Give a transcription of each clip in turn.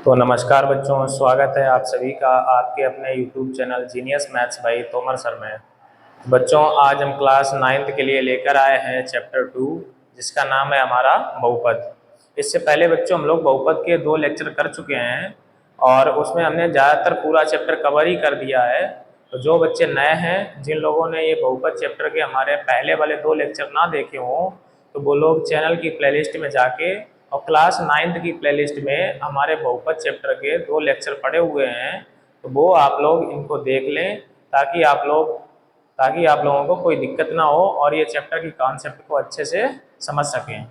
तो नमस्कार बच्चों, स्वागत है आप सभी का आपके अपने YouTube channel genius maths by Tomar sir में। बच्चों, आज हम क्लास 9th के लिए लेकर आए हैं चैप्टर 2, जिसका नाम है हमारा बहुपद। इससे पहले बच्चों हम लोग बहुपद के 2 लेक्चर कर चुके हैं और उसमें हमने ज़्यादातर पूरा चैप्टर कवर ही कर दिया है। तो जो बच्चे नए हैं, जिन लोगों ने ये बहुपद चैप्टर के हमारे पहले वाले 2 लेक्चर ना देखे हों, तो वो लोग चैनल की प्लेलिस्ट में जाके और क्लास 9th की प्लेलिस्ट में हमारे बहुपद चैप्टर के 2 लेक्चर पड़े हुए हैं, तो वो आप लोग इनको देख लें ताकि आप लोगों को कोई दिक्कत ना हो और ये चैप्टर की कॉन्सेप्ट को अच्छे से समझ सकें।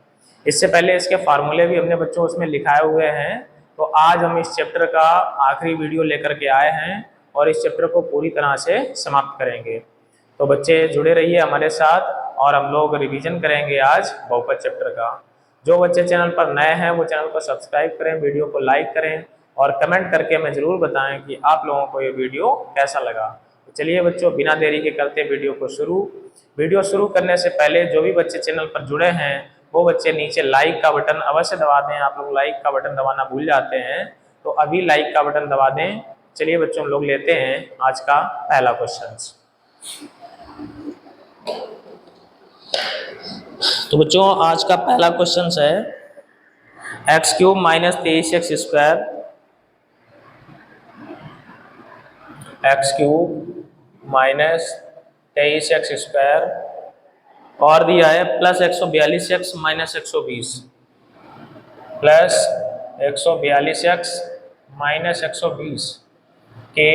इससे पहले इसके फार्मूले भी हमने बच्चों उसमें लिखाए हुए हैं। तो आज हम इस चैप्टर का आखिरी वीडियो लेकर के आए हैं और इस चैप्टर को पूरी तरह से समाप्त करेंगे। तो बच्चे जुड़े रहिए हमारे साथ और हम लोग रिवीजन करेंगे आज बहुपद चैप्टर का। जो बच्चे चैनल पर नए हैं वो चैनल को सब्सक्राइब करें, वीडियो को लाइक करें और कमेंट करके हमें ज़रूर बताएं कि आप लोगों को ये वीडियो कैसा लगा। तो चलिए बच्चों, बिना देरी के करते वीडियो शुरू करने से पहले जो भी बच्चे चैनल पर जुड़े हैं वो बच्चे नीचे लाइक का बटन अवश्य दबा दें। आप लोग लाइक का बटन दबाना भूल जाते हैं, तो अभी लाइक का बटन दबा दें। चलिए बच्चों, हम लोग लेते हैं आज का पहला क्वेश्चन। तो बच्चों, आज का पहला क्वेश्चन है x³ minus 23x square, x³ minus 23x square और दिया है plus 142x minus 120 plus 142x minus 120 के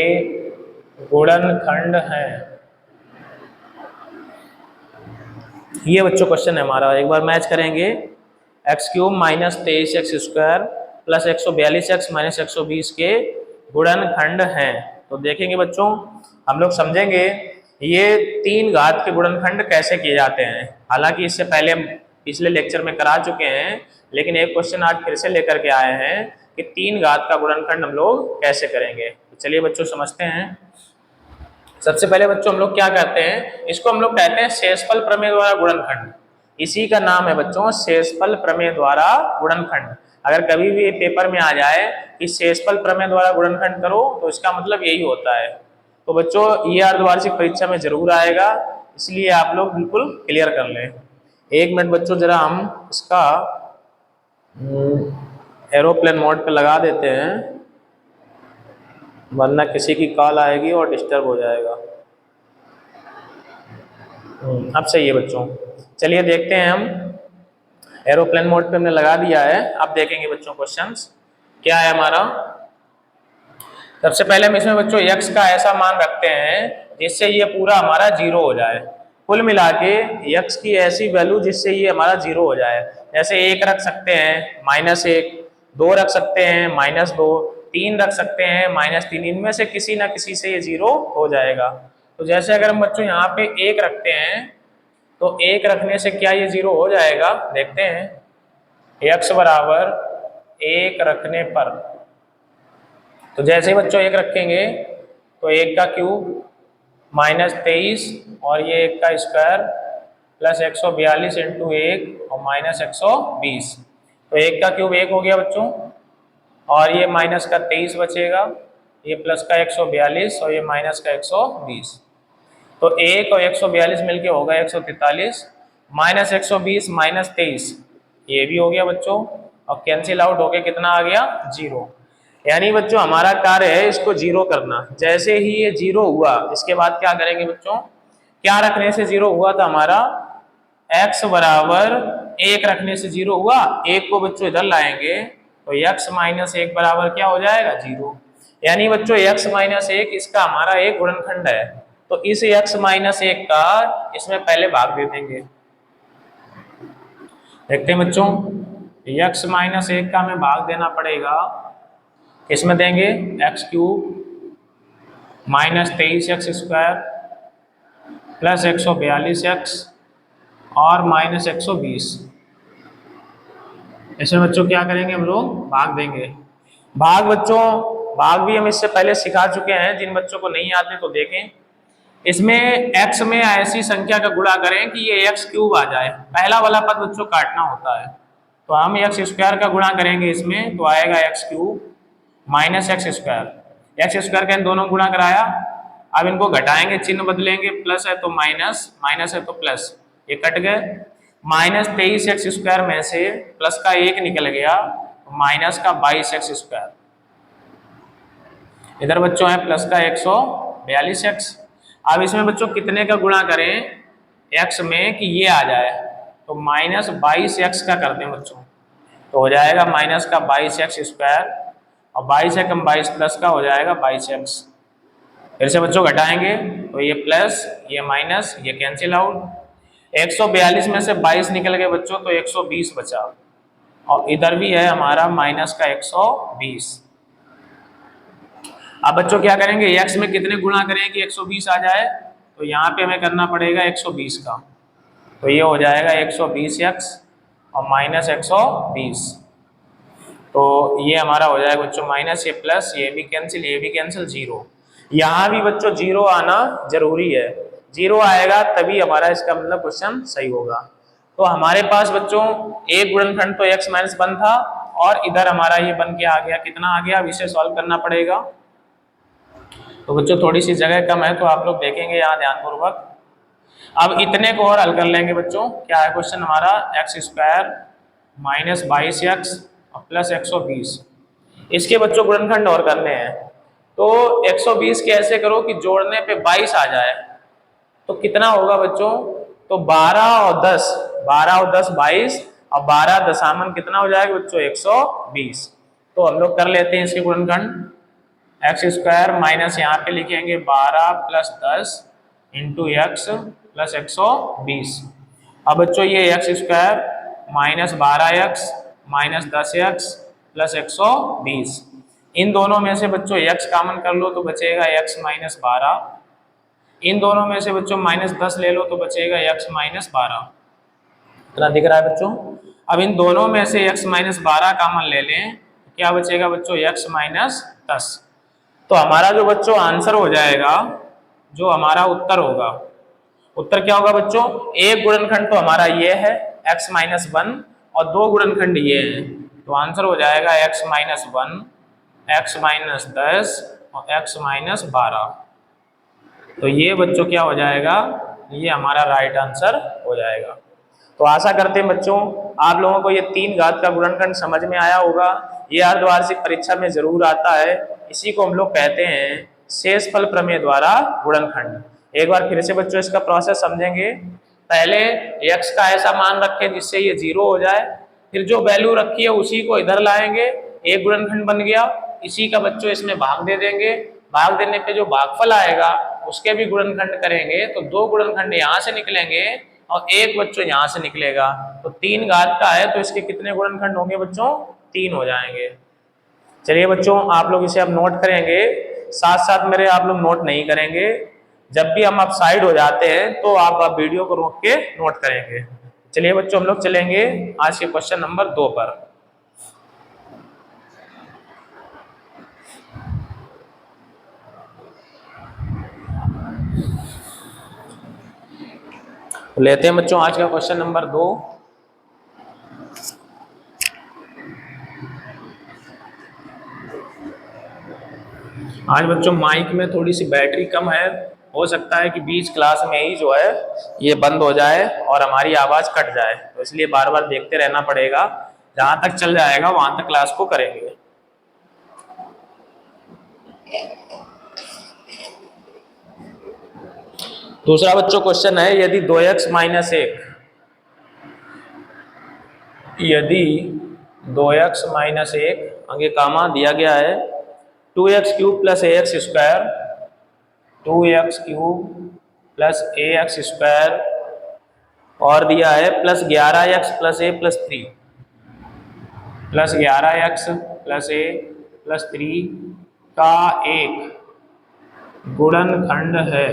गुणनखंड हैं। ये बच्चों क्वेश्चन है हमारा, एक बार मैच करेंगे। x³ minus 23x square plus 142x minus 120 के गुणनखंड हैं। तो देखेंगे बच्चों, हम लोग समझेंगे ये 3 घात के गुणनखंड कैसे किए जाते हैं। हालांकि इससे पहले हम पिछले लेक्चर में करा चुके हैं, लेकिन एक क्वेश्चन आज फिर से लेकर के आए हैं कि 3 घात का गुणनखंड हम लोग कैसे करेंगे। तो चलिए बच्चों समझते हैं। सबसे पहले बच्चों हम लोग क्या कहते हैं, इसको हम लोग कहते हैं शेषफल प्रमेय द्वारा गुणनखंड। इसी का नाम है बच्चों शेषफल प्रमेय द्वारा गुणनखंड। अगर कभी भी पेपर में आ जाए कि शेषफल प्रमेय द्वारा गुणनखंड करो, तो इसका मतलब यही होता है। तो बच्चों ये अर्धवार्षिक परीक्षा में जरूर आएगा, इसलिए आप लोग बिल्कुल क्लियर कर लें। एक मिनट बच्चों, जरा हम इसका एरोप्लेन मोड पे लगा देते हैं, वरना किसी की कॉल आएगी और डिस्टर्ब हो जाएगा। अब सही है बच्चों। चलिए देखते हैं, हम एरोप्लेन मोड पे हमने लगा दिया है। अब देखेंगे बच्चों क्वेश्चंस क्या है हमारा। सबसे पहले हम इसमें बच्चों x का ऐसा मान रखते हैं जिससे ये पूरा हमारा 0 हो जाए। कुल मिला के x की ऐसी वैल्यू जिससे ये हमारा 0 हो जाए। जैसे 1 रख सकते हैं, -1, 2 रख सकते हैं, -2, 3 रख सकते हैं, -3। इनमें से किसी ना किसी से ये 0 हो जाएगा। तो जैसे अगर हम बच्चों यहाँ पे 1 रखते हैं, तो 1 रखने से क्या ये 0 हो जाएगा, देखते हैं। x बराबर 1 रखने पर, तो जैसे ही बच्चों 1 रखेंगे तो 1 का क्यूब -23 और ये 1 का स्क्वायर प्लस 142 इंटू 1 और माइनस 120। तो 1 का क्यूब 1 हो गया बच्चों, और ये माइनस का 23 बचेगा, ये प्लस का 142 और ये माइनस का 120। तो 1 और 142 मिलके होगा 143, माइनस 120 माइनस 23 ये भी हो गया बच्चों, और कैंसिल आउट होके कितना आ गया, 0। यानी बच्चों हमारा कार्य है इसको 0 करना। जैसे ही ये 0 हुआ, इसके बाद क्या करेंगे बच्चों, क्या रखने से 0 हुआ था हमारा, x बराबर 1 रखने से 0 हुआ। 1 को बच्चों इधर लाएंगे तो x माइनस 1 बराबर क्या हो जाएगा, 0। यानी बच्चों x माइनस 1 इसका हमारा एक गुणनखंड है। तो इस x माइनस 1 का इसमें पहले भाग दे देंगे। देखते हैं बच्चों, x माइनस 1 का हमें भाग देना पड़ेगा, इसमें देंगे x³ minus 23x square plus 142x और माइनस 120। इसमें बच्चों क्या करेंगे, हम लोग भाग देंगे। भाग बच्चों, भाग भी हम इससे पहले सिखा चुके हैं, जिन बच्चों को नहीं आते तो देखें। इसमें x में ऐसी संख्या का गुणा करें कि ये x³ आ जाए। पहला वाला पद बच्चों काटना होता है, तो हम x² का गुणा करेंगे इसमें, तो आएगा x³ माइनस एक्स स्क्वायर का इन दोनों गुणा कराया। अब इनको घटाएंगे, चिन्ह बदलेंगे, प्लस है तो माइनस, माइनस है तो प्लस, ये कट गए। माइनस 23x² में से प्लस का 1 निकल गया, माइनस का 22x²। इधर बच्चों है प्लस का 142x। अब इसमें बच्चों कितने का गुणा करें x में कि ये आ जाए, तो माइनस 22x का करते हैं बच्चों, तो हो जाएगा माइनस का 22x² और 22 है कम 22 प्लस का हो जाएगा 22x। फिर से बच्चों घटाएंगे तो ये प्लस ये माइनस ये कैंसिल आउट। 142 में से 22 निकल गए बच्चों तो 120 बचा, और इधर भी है हमारा माइनस का 120। अब बच्चों क्या करेंगे, x में कितने गुणा करें कि 120 आ जाए, तो यहाँ पे हमें करना पड़ेगा 120 का, तो ये हो जाएगा 120x और माइनस 120, तो ये हमारा हो जाएगा बच्चों माइनस, ये प्लस, ये भी कैंसिल, जीरो। यहाँ भी बच्चों जीरो आना जरूरी है, जीरो आएगा तभी हमारा इसका मतलब क्वेश्चन सही होगा। तो हमारे पास बच्चों एक गुणनखंड तो x-1 था, और इधर हमारा ये बन के आ गया, कितना आ गया, अब इसे सॉल्व करना पड़ेगा। तो बच्चों थोड़ी सी जगह कम है तो आप लोग देखेंगे यहाँ ध्यानपूर्वक। अब इतने को और हल कर लेंगे बच्चों। क्या है क्वेश्चन हमारा, x² माइनस 22x और प्लस 120, इसके बच्चों गुणनखंड और करने हैं। तो 120 कैसे करो कि जोड़ने पे 22 आ जाए, तो कितना होगा बच्चों, तो 12 और 10, 22 और 12 दशामन कितना हो जाएगा बच्चों 120। तो हम लोग कर लेते हैं इसके गुणनखंड। x² माइनस यहाँ पे लिखेंगे 12 प्लस 10 इंटू x प्लस 120। अब बच्चों ये x² minus 12x minus 10x plus 120, इन दोनों में से बच्चों x कॉमन कर लो तो बचेगा x माइनस 12, इन दोनों में से बच्चों माइनस 10 ले लो तो बचेगा x माइनस 12। इतना दिख रहा है बच्चों। अब इन दोनों में से x माइनस 12 कॉमन ले लें, क्या बचेगा बच्चों x माइनस 10। तो हमारा जो बच्चों आंसर हो जाएगा, जो हमारा उत्तर होगा, उत्तर क्या होगा बच्चों, एक गुणनखंड तो हमारा ये है x-1 और दो गुणनखंड ये है, तो आंसर हो जाएगा x-1, x-10 और x-12। तो ये बच्चों क्या हो जाएगा, ये हमारा राइट आंसर हो जाएगा। तो आशा करते हैं बच्चों आप लोगों को ये 3 घात का गुणनखंड समझ में आया होगा। ये अर्धवार्षिक परीक्षा में जरूर आता है, इसी को हम लोग कहते हैं शेषफल प्रमेय द्वारा गुणनखंड। एक बार फिर से बच्चों इसका प्रोसेस समझेंगे। पहले x का ऐसा मान रखें जिससे ये 0 हो जाए, फिर जो वैल्यू रखी है उसी को इधर लाएंगे, एक गुणनखंड बन गया, इसी का बच्चों इसमें भाग दे देंगे, भाग देने पे जो भागफल आएगा उसके भी गुणनखंड करेंगे, तो 2 गुणनखंड यहाँ से निकलेंगे और एक बच्चों यहाँ से निकलेगा। तो 3 घात का है तो इसके कितने गुणनखंड होंगे बच्चों, 3 हो जाएंगे। चलिए बच्चों आप लोग इसे अब नोट करेंगे, साथ साथ मेरे आप लोग नोट नहीं करेंगे। जब भी हम साइड हो जाते हैं तो आप वीडियो को रोक के नोट करेंगे। चलिए बच्चों हम लोग चलेंगे आज के क्वेश्चन नंबर 2 पर। लेते हैं बच्चों आज का क्वेश्चन नंबर 2। आज बच्चों माइक में थोड़ी सी बैटरी कम है, हो सकता है कि बीच क्लास में ही जो है ये बंद हो जाए और हमारी आवाज कट जाए, तो इसलिए बार बार देखते रहना पड़ेगा। जहां तक चल जाएगा वहां तक क्लास को करेंगे। दूसरा बच्चों क्वेश्चन है, यदि 2x माइनस 1, यदि 2x माइनस 1 आगे कामा दिया गया है 2x cube plus ax square, 2x cube plus ax square, और दिया है plus 11x plus a plus 3, plus 11x plus a plus 3 का एक गुणनखंड है,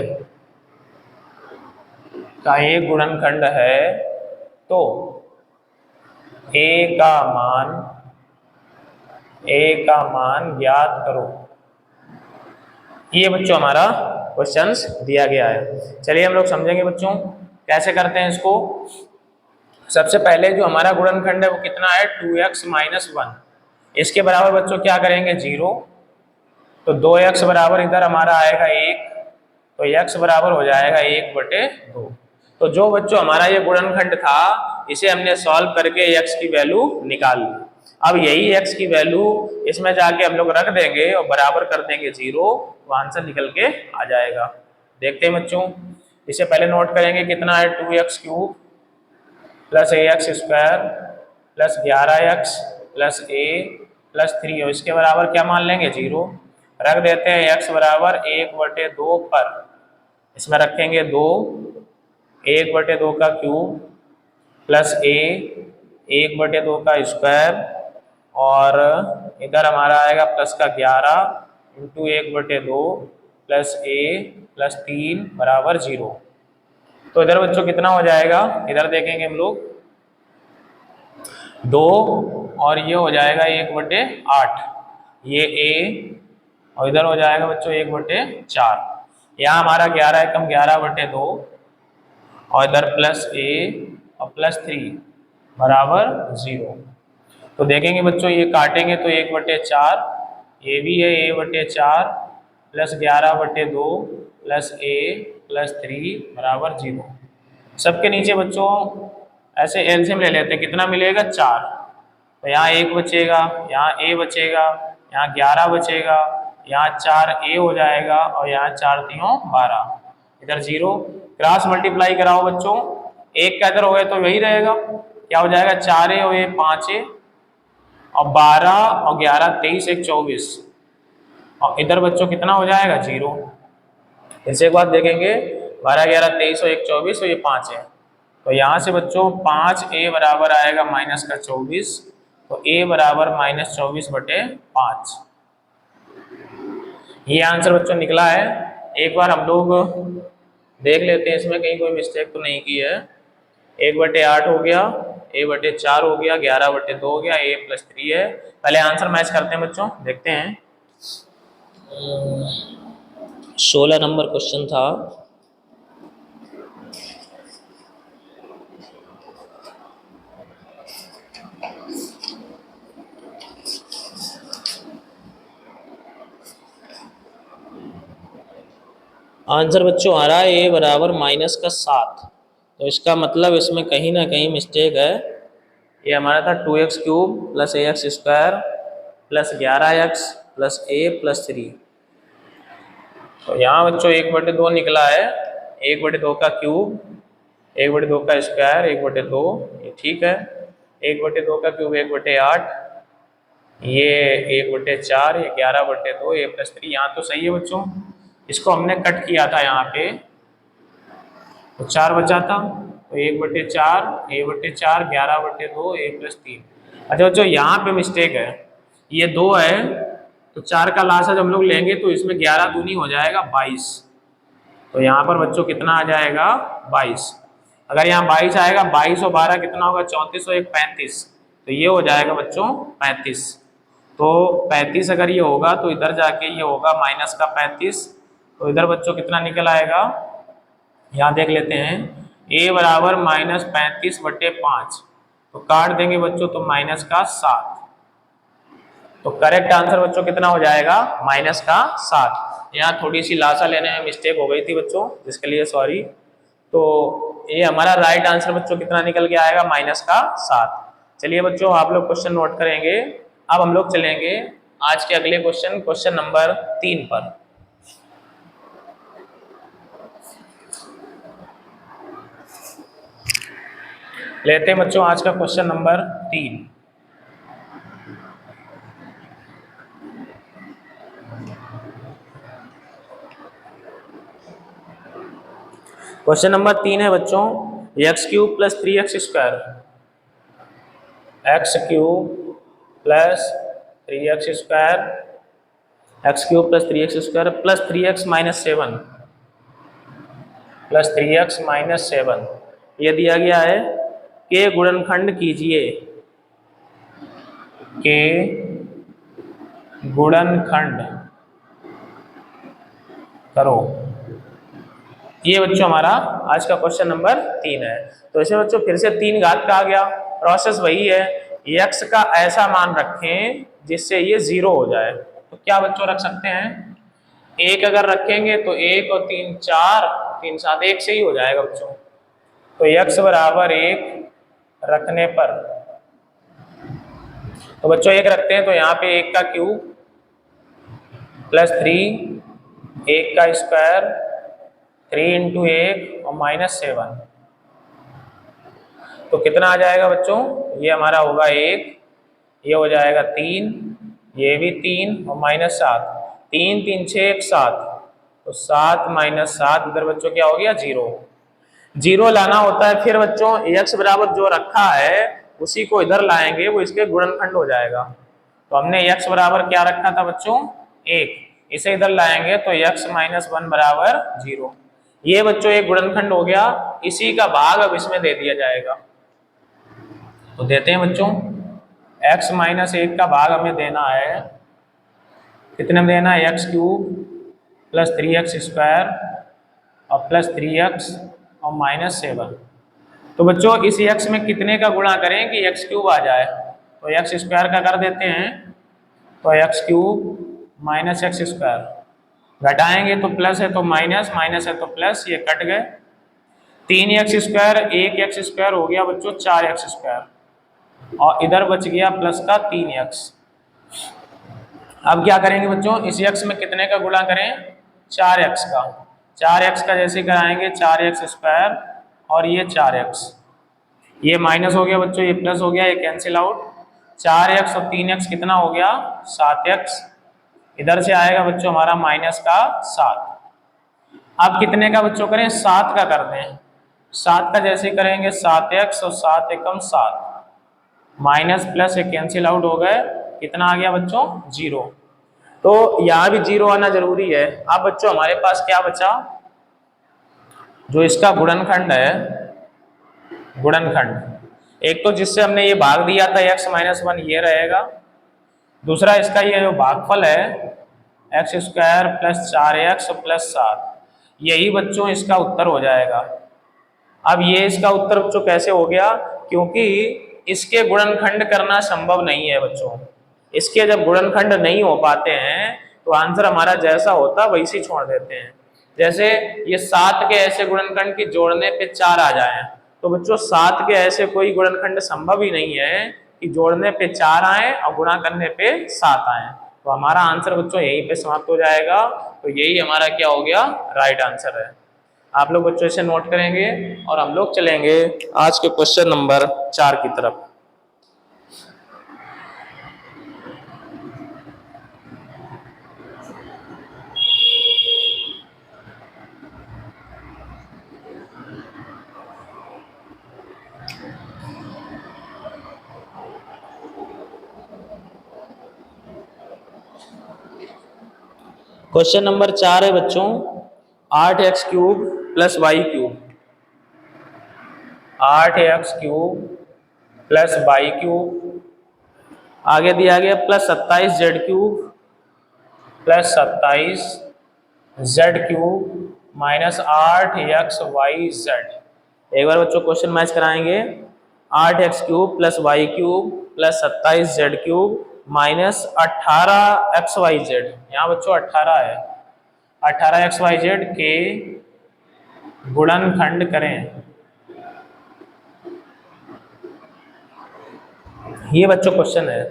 का एक गुणनखंड है, तो a का मान ज्ञात करो। ये बच्चों हमारा क्वेश्चंस दिया गया है। चलिए हम लोग समझेंगे बच्चों कैसे करते हैं इसको। सबसे पहले जो हमारा गुणनखंड है वो कितना है 2x माइनस 1, इसके बराबर बच्चों क्या करेंगे 0, तो 2x बराबर इधर हमारा आएगा 1, तो x बराबर हो जाएगा 1/2। तो जो बच्चों हमारा ये गुणनखंड था इसे हमने सॉल्व करके x की वैल्यू निकाल ली। अब यही x की वैल्यू इसमें जाके हम लोग रख देंगे और बराबर कर देंगे 0, तो आंसर निकल के आ जाएगा। देखते हैं बच्चों, इसे पहले नोट करेंगे कितना है 2x³ plus ax² plus 11x plus a plus 3 और इसके बराबर क्या मान लेंगे 0। रख देते हैं x बराबर 1/2 पर, इसमें रखेंगे 2, 1/2 का क्यूब प्लस a 1/2 का स्क्वायर और इधर हमारा आएगा प्लस का 11 इंटू 1/2 प्लस a प्लस 3 बराबर 0। तो इधर बच्चों कितना हो जाएगा, इधर देखेंगे हम लोग 2 और ये हो जाएगा 1/8, ये a और इधर हो जाएगा बच्चों 1/4। यहाँ हमारा 11 एकम 11/2 और इधर प्लस a और प्लस 3 बराबर 0। तो देखेंगे बच्चों ये काटेंगे तो 1/4, ये भी है a/4 plus 11/2 plus a plus 3 बराबर 0। सबके नीचे बच्चों ऐसे एलसीएम ले लेते हैं, कितना मिलेगा 4। तो यहाँ 1 बचेगा, यहाँ a बचेगा, यहाँ 11 बचेगा, यहाँ 4a हो जाएगा और यहाँ 4 3 12, इधर 0। क्रॉस मल्टीप्लाई कराओ बच्चों, 1 का इधर हो गया तो वही रहेगा, क्या हो जाएगा 4a और ये 5a और 12 और 11 23 1 24 और इधर बच्चों कितना हो जाएगा 0। इसे एक बात देखेंगे 12 11 23 और 1 24 और ये 5 है, तो यहाँ से बच्चों 5a बराबर आएगा -24, तो a बराबर -24/5। ये आंसर बच्चों निकला है। एक बार हम लोग देख लेते हैं इसमें कहीं कोई मिस्टेक तो नहीं की है। 1/8 हो गया, a/4 हो गया, 11/2 हो गया, a + 3 है। पहले आंसर मैच करते हैं बच्चों, देखते हैं। 16 नंबर क्वेश्चन था। आंसर बच्चों आ रहा है a बराबर -7, तो इसका मतलब इसमें कहीं ना कहीं मिस्टेक है। ये हमारा था 2x³ plus ax² plus 11x plus a plus 3, तो यहाँ बच्चों 1/2 निकला है, 1/2 का क्यूब, 1/2 का स्क्वायर, 1/2, ये ठीक है। 1/2 का क्यूब 1/8, ये 1/4, ये 11/2, a + 3, यहाँ तो सही है बच्चों। इसको हमने कट किया था यहाँ पे तो 4 बचा था, तो 1/4, a/4, 11/2, a + 3। अच्छा बच्चों यहाँ पे मिस्टेक है, ये 2 है तो 4 का लासा जब हम लोग लेंगे तो इसमें 11 दूनी हो जाएगा 22, तो यहाँ पर बच्चों कितना आ जाएगा 22। अगर यहाँ 22 आएगा, 22 और 12 कितना होगा 34 और 1 35, तो ये हो जाएगा बच्चों 35। तो 35 अगर ये होगा तो इधर जाके ये होगा -35, तो इधर बच्चों कितना निकल आएगा, यहाँ देख लेते हैं a बराबर -35/5, तो काट देंगे बच्चों तो -7। तो करेक्ट आंसर बच्चों कितना हो जाएगा -7। यहाँ थोड़ी सी लासा लेने में मिस्टेक हो गई थी बच्चों, जिसके लिए सॉरी। तो ये हमारा राइट आंसर बच्चों कितना निकल के आएगा -7। चलिए बच्चों आप लोग क्वेश्चन नोट करेंगे। अब हम लोग चलेंगे आज के अगले क्वेश्चन नंबर 3 पर। लेते हैं बच्चों आज का क्वेश्चन नंबर 3। क्वेश्चन नंबर 3 है बच्चों, x³ + 3x² x³ + 3x² x³ + 3x² + 3x - 7 + 3x - 7 ये दिया गया है। के गुणनखंड कीजिए, के गुणनखंड करो। ये बच्चों हमारा आज का क्वेश्चन नंबर 3 है। तो इसे बच्चों फिर से 3 घात कहा गया, प्रोसेस वही है, x का ऐसा मान रखें जिससे ये 0 हो जाए। तो क्या बच्चों रख सकते हैं, एक अगर रखेंगे तो 1 और 3 4, 3 7 1 से ही हो जाएगा बच्चों। तो x बराबर 1 रखने पर, तो बच्चों 1 रखते हैं तो यहाँ पे 1 का क्यूब प्लस 3, 1 का स्क्वायर, 3 इंटू 1 और -7, तो कितना आ जाएगा बच्चों, ये हमारा होगा 1, ये हो जाएगा 3, ये भी 3 और -7, 3 3 6 1 7, तो 7 -7 इधर बच्चों क्या हो गया 0, 0 लाना होता है। फिर बच्चों x बराबर जो रखा है उसी को इधर लाएंगे, वो इसके गुणनखंड हो जाएगा। तो हमने x बराबर क्या रखा था बच्चों 1, इसे इधर लाएंगे तो x -1 बराबर 0, ये बच्चों एक गुणनखंड हो गया, इसी का भाग अब इसमें दे दिया जाएगा। तो देते हैं बच्चों, x -1 का भाग हमें देना है, कितने में देना है, x cube plus 3x square और प्लस 3x और -7। तो बच्चों इस x में कितने का गुणा करें कि x क्यूब आ जाए, तो x स्क्वायर का कर देते हैं, तो x cube minus x square, घटाएंगे तो प्लस है तो माइनस, माइनस है तो प्लस, ये कट गए, 3x स्क्वायर 1x स्क्वायर हो गया बच्चों 4x स्क्वायर, और इधर बच गया प्लस का 3x। अब क्या करेंगे बच्चों, इस x में कितने का गुणा करें, 4x का, 4x का जैसे कराएंगे 4x स्क्वायर और ये 4x, ये माइनस हो गया बच्चों, ये प्लस हो गया, ये कैंसिल आउट, 4x और 3x कितना हो गया 7x, इधर से आएगा बच्चों हमारा माइनस का 7। अब कितने का बच्चों करें, 7 का कर दें, 7 का जैसे करेंगे 7x और 7 एकम 7, माइनस प्लस एक कैंसिल आउट हो गए, कितना आ गया बच्चों 0। तो यहाँ भी 0 आना जरूरी है। अब बच्चों हमारे पास क्या बचा, जो इसका गुणनखंड है, गुणनखंड एक तो जिससे हमने ये भाग दिया था x -1 ये रहेगा, दूसरा इसका ये जो भागफल है x square plus 4x plus 7, यही बच्चों इसका उत्तर हो जाएगा। अब ये इसका उत्तर बच्चों कैसे हो गया, क्योंकि इसके गुणनखंड करना संभव नहीं है बच्चों, इसके जब गुणनखंड नहीं हो पाते हैं तो आंसर हमारा जैसा होता वैसे ही छोड़ देते हैं। जैसे ये 7 के ऐसे गुणनखंड की जोड़ने पे 4 आ जाए, तो बच्चों 7 के ऐसे कोई गुणनखंड संभव ही नहीं है कि जोड़ने पे 4 आए और गुणा करने पे 7 आए, तो हमारा आंसर बच्चों यहीं पे समाप्त हो जाएगा। तो यही हमारा क्या हो गया, राइट आंसर है। आप लोग बच्चों इसे नोट करेंगे और हम लोग चलेंगे आज के क्वेश्चन नंबर 4 की तरफ। क्वेश्चन नंबर 4 है बच्चों, 8x cube plus y cube, 8x cube plus y cube, आगे दिया गया plus 27z cube plus 27z cube minus 8xyz। एक बार बच्चों क्वेश्चन मैच कराएंगे, 8x cube plus y cube plus 27z cube minus 18xyz, यहाँ बच्चों 18 है, 18xyz के गुणनखंड करें। ये बच्चों क्वेश्चन है।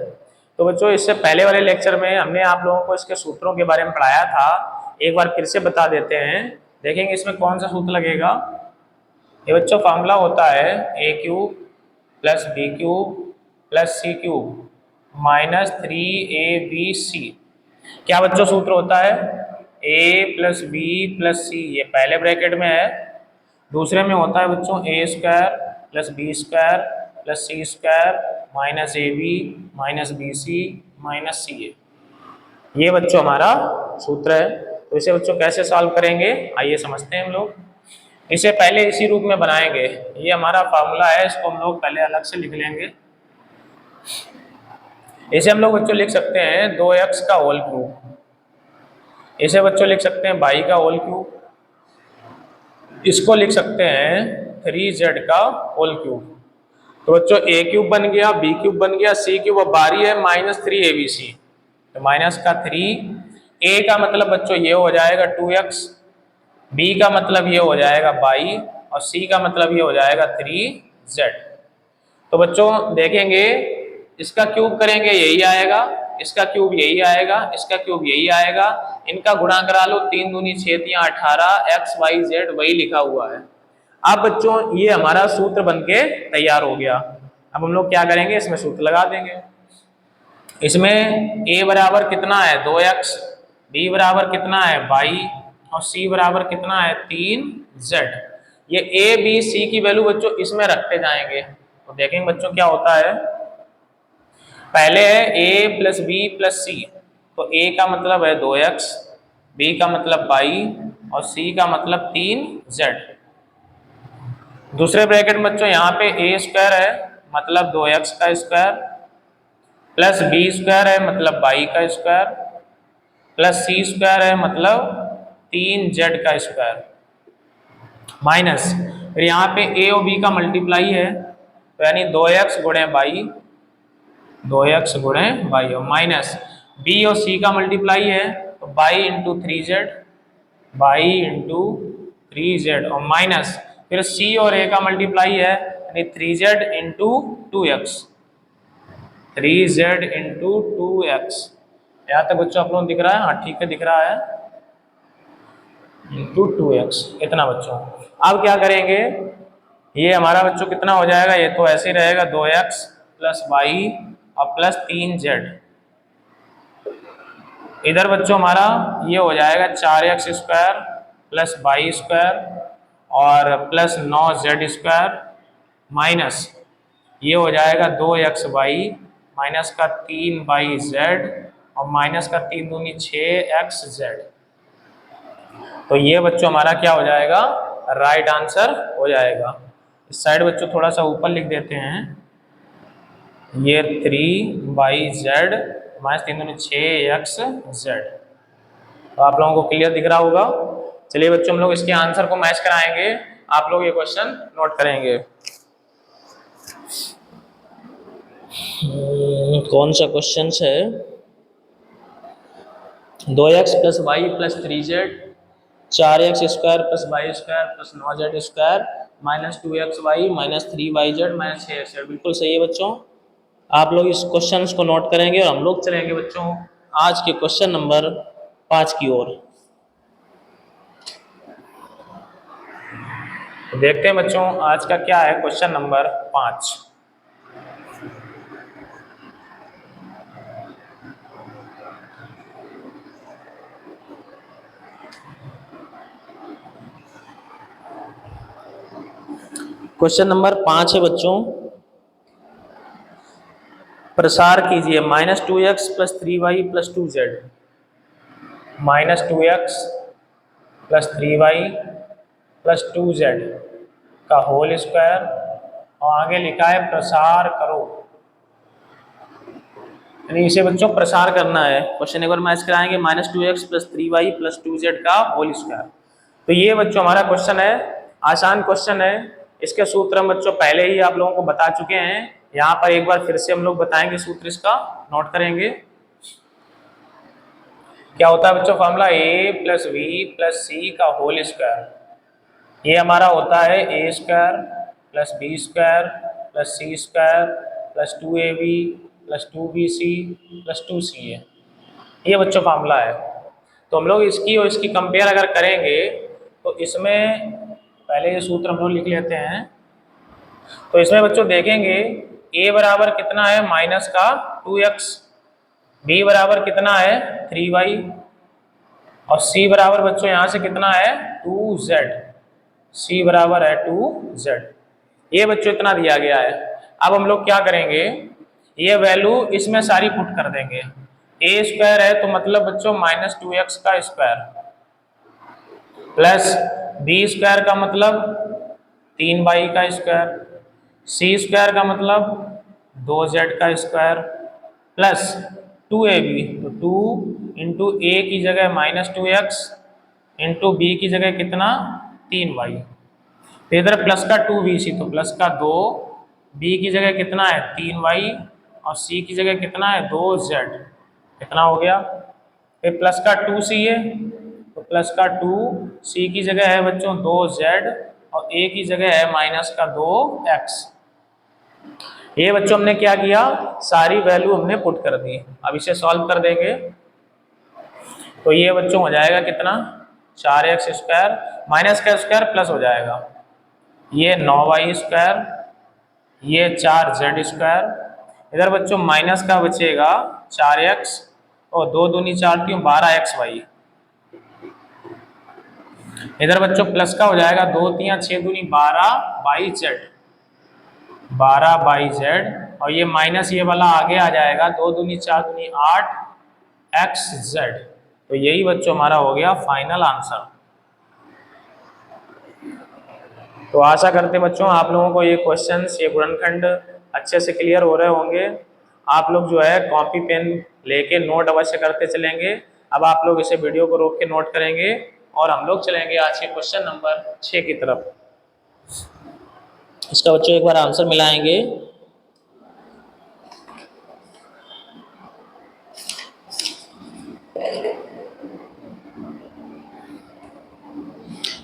तो बच्चों इससे पहले वाले लेक्चर में हमने आप लोगों को इसके सूत्रों के बारे में पढ़ाया था, एक बार फिर से बता देते हैं, देखेंगे इसमें कौन सा सूत्र लगेगा। ये बच्चों फॉर्मूला होता है a cube plus B cube plus C cube minus 3abc। क्या बच्चों सूत्र होता है, a plus B plus c, ये पहले ब्रैकेट में है, दूसरे में होता है बच्चों a square plus B square plus C square minus A B minus B C minus C A, ये बच्चों हमारा सूत्र है। तो इसे बच्चों कैसे सॉल्व करेंगे, आइए समझते हैं हम लोग। इसे पहले इसी रूप में बनाएंगे, ये हमारा फार्मूला है, इसको हम लोग पहले अलग से लिख लेंगे। इसे हम लोग बच्चों लिख सकते हैं 2x का होल क्यूब, इसे बच्चों लिख सकते हैं y का होल क्यूब, इसको लिख सकते हैं 3z का होल क्यूब। तो बच्चों a क्यूब बन गया, b क्यूब बन गया, c क्यूब, अब बारी है -3abc। तो माइनस का 3, ए का मतलब बच्चों ये हो जाएगा 2x, बी का मतलब ये हो जाएगा 22 और सी का मतलब ये हो जाएगा 3z। तो बच्चों देखेंगे इसका क्यूब करेंगे यही आएगा, इसका क्यूब यही आएगा, इसका क्यूब यही आएगा, इनका गुणा करा लो, 3 दूनी 6 तिया 18, x y z वही लिखा हुआ है। अब बच्चों ये हमारा सूत्र बनके तैयार हो गया। अब हम लोग क्या करेंगे, इसमें सूत्र लगा देंगे। इसमें a बराबर कितना है 2x, b बराबर कितना है 22 और c बराबर कितना है 3z। ये a b c की वैल्यू बच्चों इसमें रखते जाएंगे तो देखेंगे बच्चों क्या होता है। पहले है a प्लस बी प्लस सी, तो a का मतलब है 2x, b का मतलब 22 और c का मतलब 3z। दूसरे ब्रैकेट में बच्चों यहाँ पे a स्क्वायर है मतलब 2x का स्क्वायर, प्लस बी स्क्वायर है मतलब 22 का स्क्वायर, प्लस सी स्क्वायर है मतलब 3z का स्क्वायर, माइनस फिर यहाँ पे a और b का मल्टीप्लाई है तो यानी 2x गुणे 22, 2x गुणे 22 और माइनस b और c का मल्टीप्लाई है तो 22 इंटू 3z, 22 इंटू 3z और माइनस फिर c और a का मल्टीप्लाई है यानी 3z into 2x, 3z into 2x। यहाँ तक बच्चों आप लोग दिख रहा है, हाँ ठीक है दिख रहा है, इंटू 2x इतना बच्चों। अब क्या करेंगे, ये हमारा बच्चों कितना हो जाएगा, ये तो ऐसे ही रहेगा 2x प्लस 22 और प्लस 3z। इधर बच्चों हमारा ये हो जाएगा 4x स्क्वायर प्लस 22 स्क्वायर और प्लस 9z स्क्वायर माइनस ये हो जाएगा 2xy माइनस का 3yz और माइनस का 3 दूनी 6xz। तो ये बच्चों हमारा क्या हो जाएगा, राइट आंसर हो जाएगा। इस साइड बच्चों थोड़ा सा ऊपर लिख देते हैं, ये 3yz माइनस 3 दूनी 6xz। तो आप लोगों को क्लियर दिख रहा होगा। चलिए बच्चों हम लोग इसके आंसर को मैच कराएंगे, आप लोग ये क्वेश्चन नोट करेंगे। कौन सा क्वेश्चन है, 2x plus y plus 3z, 4x square plus y square plus 9z square minus 2xy minus 3yz minus 6xz। बिल्कुल सही है बच्चों, आप लोग इस क्वेश्चन को नोट करेंगे और हम लोग चलेंगे बच्चों आज के क्वेश्चन नंबर 5 की ओर। तो देखते हैं बच्चों आज का क्या है क्वेश्चन नंबर 5। क्वेश्चन नंबर 5 है बच्चों, प्रसार कीजिए -2x plus 3y plus 2z, -2x plus 3y plus 2z का होल स्क्वायर और आगे लिखा है प्रसार करो, यानी इसे बच्चों प्रसार करना है। क्वेश्चन एक बार मैच कराएंगे, -2x plus 3y plus 2z का होल स्क्वायर। तो ये बच्चों हमारा क्वेश्चन है, आसान क्वेश्चन है। इसके सूत्र हम बच्चों पहले ही आप लोगों को बता चुके हैं, यहाँ पर एक बार फिर से हम लोग बताएंगे सूत्र इसका, नोट करेंगे। क्या होता है बच्चों formula, a plus B plus C का होल स्क्वायर। ये हमारा होता है a square plus B square plus C square plus 2ab plus 2bc plus 2ca। ये बच्चों फार्मूला है। तो हम लोग इसकी और इसकी कंपेयर अगर करेंगे तो इसमें पहले ये सूत्र हम लोग लिख लेते हैं। तो इसमें बच्चों देखेंगे a बराबर कितना है माइनस का 2x, b बराबर कितना है 3y और c बराबर बच्चों यहाँ से कितना है 2z, c बराबर है 2z। ये बच्चों इतना दिया गया है। अब हम लोग क्या करेंगे, ये वैल्यू इसमें सारी पुट कर देंगे। a स्क्वायर है तो मतलब बच्चों -2x का स्क्वायर प्लस b स्क्वायर का मतलब 3y का स्क्वायर, c स्क्वायर का मतलब 2z का स्क्वायर प्लस 2ab, तो 2 इंटू a की जगह -2x इंटू b की जगह कितना 3y, तो इधर प्लस का 2bc तो प्लस का 2, b की जगह कितना है 3y और c की जगह कितना है 2z, कितना हो गया। फिर प्लस का 2c है, तो प्लस का 2c की जगह है बच्चों 2z और a की जगह है माइनस का 2x। ये बच्चों हमने क्या किया, सारी वैल्यू हमने पुट कर दी। अब इसे सॉल्व कर देंगे तो ये बच्चों हो जाएगा कितना, 4x² माइनस का स्क्वायर प्लस हो जाएगा, ये 9y², ये 4z²। इधर बच्चों माइनस का बचेगा 4x और 2 दूनी 4 3 12xy। इधर बच्चों प्लस का हो जाएगा 2 3 6 दूनी 12yz, 12yz और ये माइनस ये वाला आगे आ जाएगा 2 दूनी 4 दूनी 8xz। तो यही बच्चों हमारा हो गया फाइनल आंसर। तो आशा करते बच्चों आप लोगों को ये क्वेश्चंस, ये गुणनखंड अच्छे से क्लियर हो रहे होंगे। आप लोग जो है कॉपी पेन लेके नोट अवश्य करते चलेंगे। अब आप लोग इसे वीडियो को रोक के नोट करेंगे और हम लोग चलेंगे आज के क्वेश्चन नंबर 6 की तरफ। इसका बच्चों एक बार आंसर मिलाएंगे।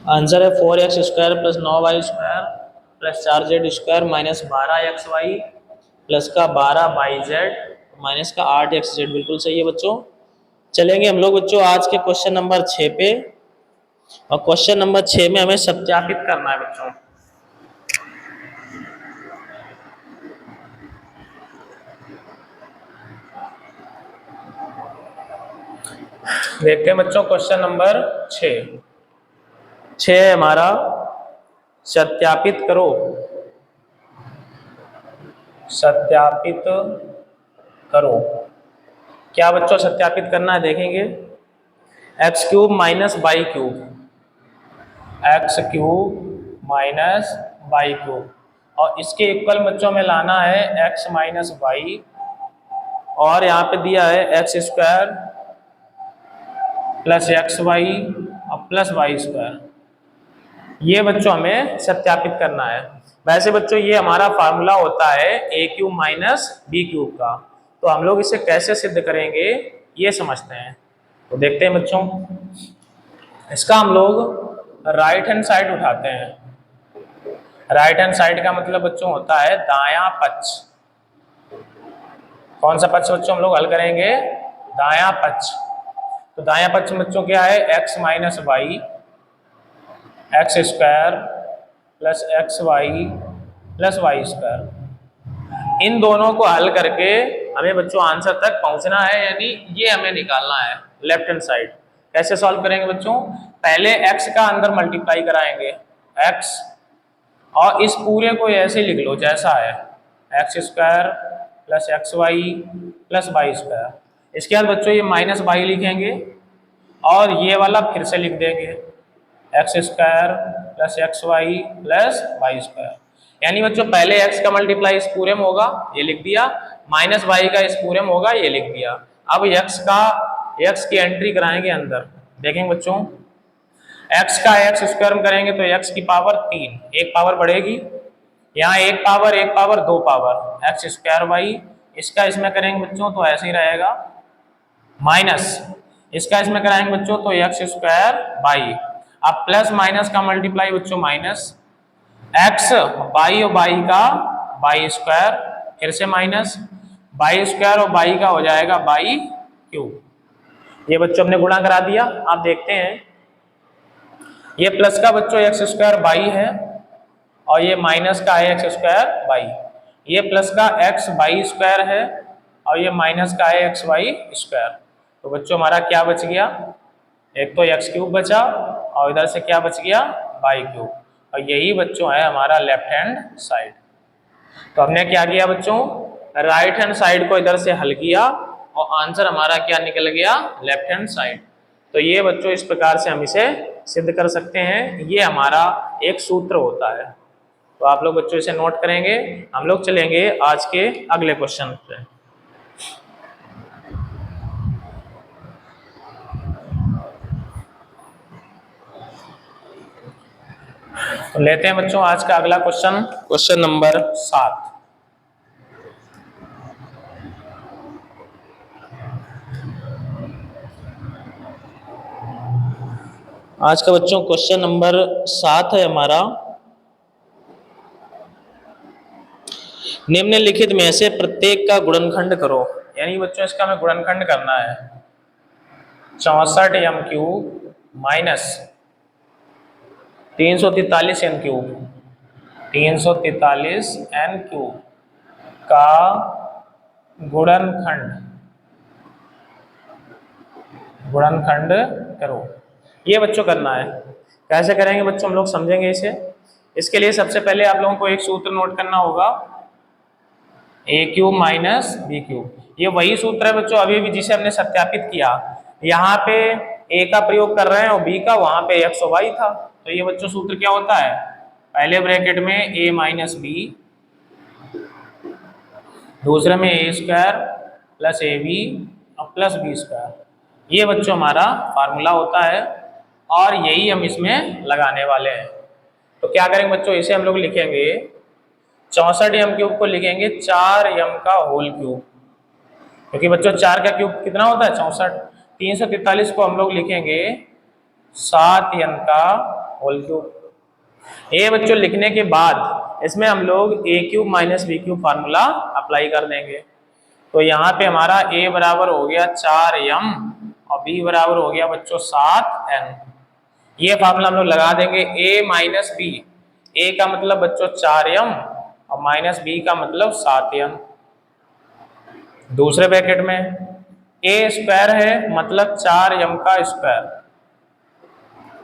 आंसर है 4x² plus 9y² plus 4z² minus 12xy plus का 12yz माइनस का 8xz। बिल्कुल सही है बच्चों। चलेंगे हम लोग बच्चों आज के क्वेश्चन नंबर 6 पे, और क्वेश्चन नंबर 6 में हमें सत्यापित करना है बच्चों। देखते हैं बच्चों क्वेश्चन नंबर 6 है हमारा, सत्यापित करो। सत्यापित करो, क्या बच्चों सत्यापित करना है देखेंगे। x³ minus y³ x³ minus y³ और इसके इक्वल बच्चों में लाना है x माइनस y, और यहाँ पे दिया है x² प्लस xy और प्लस y²। ये बच्चों हमें सत्यापित करना है। वैसे बच्चों ये हमारा फार्मूला होता है a³ माइनस b³ का, तो हम लोग इसे कैसे सिद्ध करेंगे ये समझते हैं। तो देखते हैं बच्चों, इसका हम लोग राइट हैंड साइड उठाते हैं। राइट हैंड साइड का मतलब बच्चों होता है दायां पक्ष। कौन सा पक्ष बच्चों हम लोग हल करेंगे, दायां पक्ष। तो दायां पक्ष बच्चों क्या है, x minus y x² plus xy plus y²। इन दोनों को हल करके हमें बच्चों आंसर तक पहुंचना है, यानी ये हमें निकालना है लेफ्ट हैंड साइड। कैसे सॉल्व करेंगे बच्चों, पहले x का अंदर मल्टीप्लाई कराएंगे x, और इस पूरे को ऐसे लिख लो जैसा है x² plus xy plus y²। इसके बाद बच्चों ये माइनस y लिखेंगे और ये वाला फिर से लिख देंगे x² plus xy plus y²। यानी बच्चों पहले x का मल्टीप्लाई इस पूरे में होगा, ये लिख दिया, माइनस y का इस पूरे में होगा, ये लिख दिया। अब x की एंट्री कराएंगे अंदर। देखेंगे बच्चों x का x² में करेंगे तो x की पावर 3, एक पावर बढ़ेगी, यहाँ एक पावर 2 पावर x²y। इसका इसमें करेंगे बच्चों तो ऐसे ही रहेगा, माइनस इसका इसमें कराएंगे बच्चों तो x²y। अब प्लस माइनस का मल्टीप्लाई बच्चों माइनस, x y और y का y², फिर से माइनस y² और y का हो जाएगा y³। ये बच्चों हमने गुणा करा दिया। आप देखते हैं ये प्लस का बच्चों x²y है और ये माइनस का है x²y। ये प्लस का xy² है और ये माइनस का है xy²। तो बच्चों हमारा क्या बच गया, एक तो x³ बचा और इधर से क्या बच गया y³, और यही बच्चों है हमारा लेफ्ट हैंड साइड। तो हमने क्या किया बच्चों, राइट हैंड साइड को इधर से हल किया और आंसर हमारा क्या निकल गया, लेफ्ट हैंड साइड। तो ये बच्चों इस प्रकार से हम इसे सिद्ध कर सकते हैं, ये हमारा एक सूत्र होता है। तो आप लोग बच्चों इसे नोट करेंगे। हम लोग चलेंगे आज के अगले क्वेश्चन पे। तो लेते हैं बच्चों आज का अगला क्वेश्चन, क्वेश्चन नंबर 7। आज का बच्चों क्वेश्चन नंबर 7 है हमारा। निम्नलिखित में से प्रत्येक का गुणनखंड करो। यानी बच्चों इसका हमें गुणनखंड करना है। 64m³ माइनस 343n³ 343n³ का गुणनखंड करो। ये बच्चों करना है। कैसे करेंगे बच्चों हम लोग समझेंगे इसे। इसके लिए सबसे पहले आप लोगों को एक सूत्र नोट करना होगा, a³ माइनस b³। ये वही सूत्र है बच्चों अभी भी जिसे हमने सत्यापित किया। यहाँ पे a का प्रयोग कर रहे हैं और b का वहां पे x और y था। तो ये बच्चों सूत्र क्या होता है, पहले ब्रैकेट में a माइनस बी, दूसरे में a² प्लस ab और प्लस b²। ये बच्चों हमारा फार्मूला होता है और यही हम इसमें लगाने वाले हैं। तो क्या करेंगे बच्चों, इसे हम लोग लिखेंगे 64m³ को लिखेंगे 4m का होल क्यूब, क्योंकि बच्चों 4 का क्यूब कितना होता है 64। 343 को हम लोग लिखेंगे 7n का होल क्यूब। ये बच्चों लिखने के बाद इसमें हम लोग a³ minus b³ formula apply कर देंगे। तो यहाँ पे हमारा a बराबर हो गया 4m और b बराबर हो गया बच्चों 7n। ये फार्मूला हम लोग लगा देंगे। a माइनस बी, a का मतलब बच्चों 4m और माइनस b का मतलब 7n। दूसरे ब्रैकेट में a² है मतलब 4m का स्क्वायर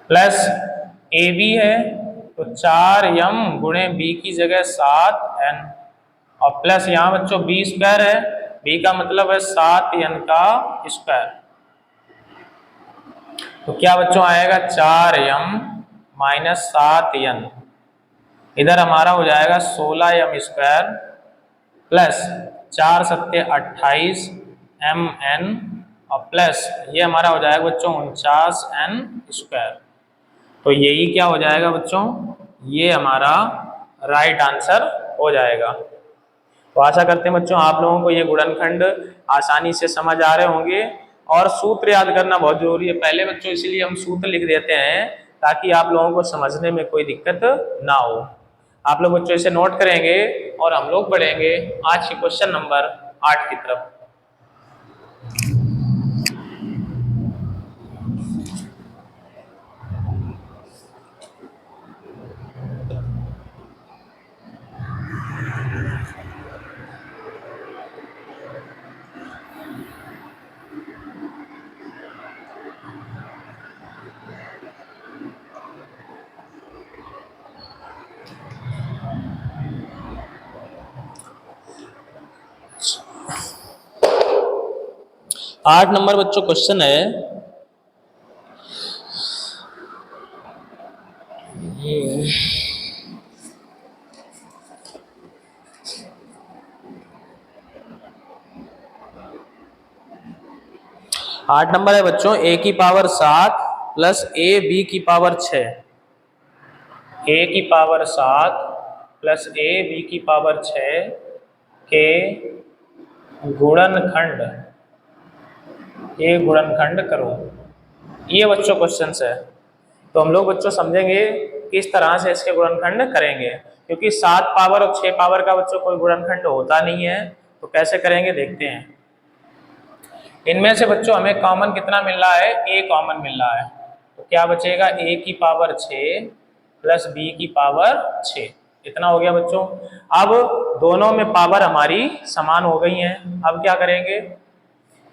प्लस ab है तो 4m गुणे b की जगह 7n और प्लस यहाँ बच्चों b² है, b का मतलब है 7n का स्क्वायर। तो क्या बच्चों आएगा 4m माइनस 7n, इधर हमारा हो जाएगा 16m² प्लस 4 सत्ते 28 mn और प्लस ये हमारा हो जाएगा बच्चों 49n²। तो यही क्या हो जाएगा बच्चों, ये हमारा राइट आंसर हो जाएगा। तो आशा करते हैं बच्चों आप लोगों को ये गुणनखंड आसानी से समझ आ रहे होंगे। और सूत्र याद करना बहुत जरूरी है पहले बच्चों, इसीलिए हम सूत्र लिख देते हैं ताकि आप लोगों को समझने में कोई दिक्कत ना हो। आप लोग बच्चों इसे नोट करेंगे और हम लोग बढ़ेंगे आज के क्वेश्चन नंबर 8 की तरफ। 8 नंबर बच्चों क्वेश्चन है, 8 नंबर है बच्चों a की पावर 7 प्लस a b की पावर 6, a की पावर 7 प्लस a b की पावर 6 के गुणनखंड करो। ये बच्चों क्वेश्चन है। तो हम लोग बच्चों समझेंगे किस तरह से इसके गुणनखंड करेंगे, क्योंकि 7 पावर और 6 पावर का बच्चों कोई गुणनखंड होता नहीं है। तो कैसे करेंगे देखते हैं। इनमें से बच्चों हमें कॉमन कितना मिल रहा है, a कॉमन मिल रहा है। तो क्या बचेगा a की पावर 6 प्लस b की पावर 6, इतना हो गया बच्चों। अब दोनों में पावर हमारी समान हो गई हैं। अब क्या करेंगे,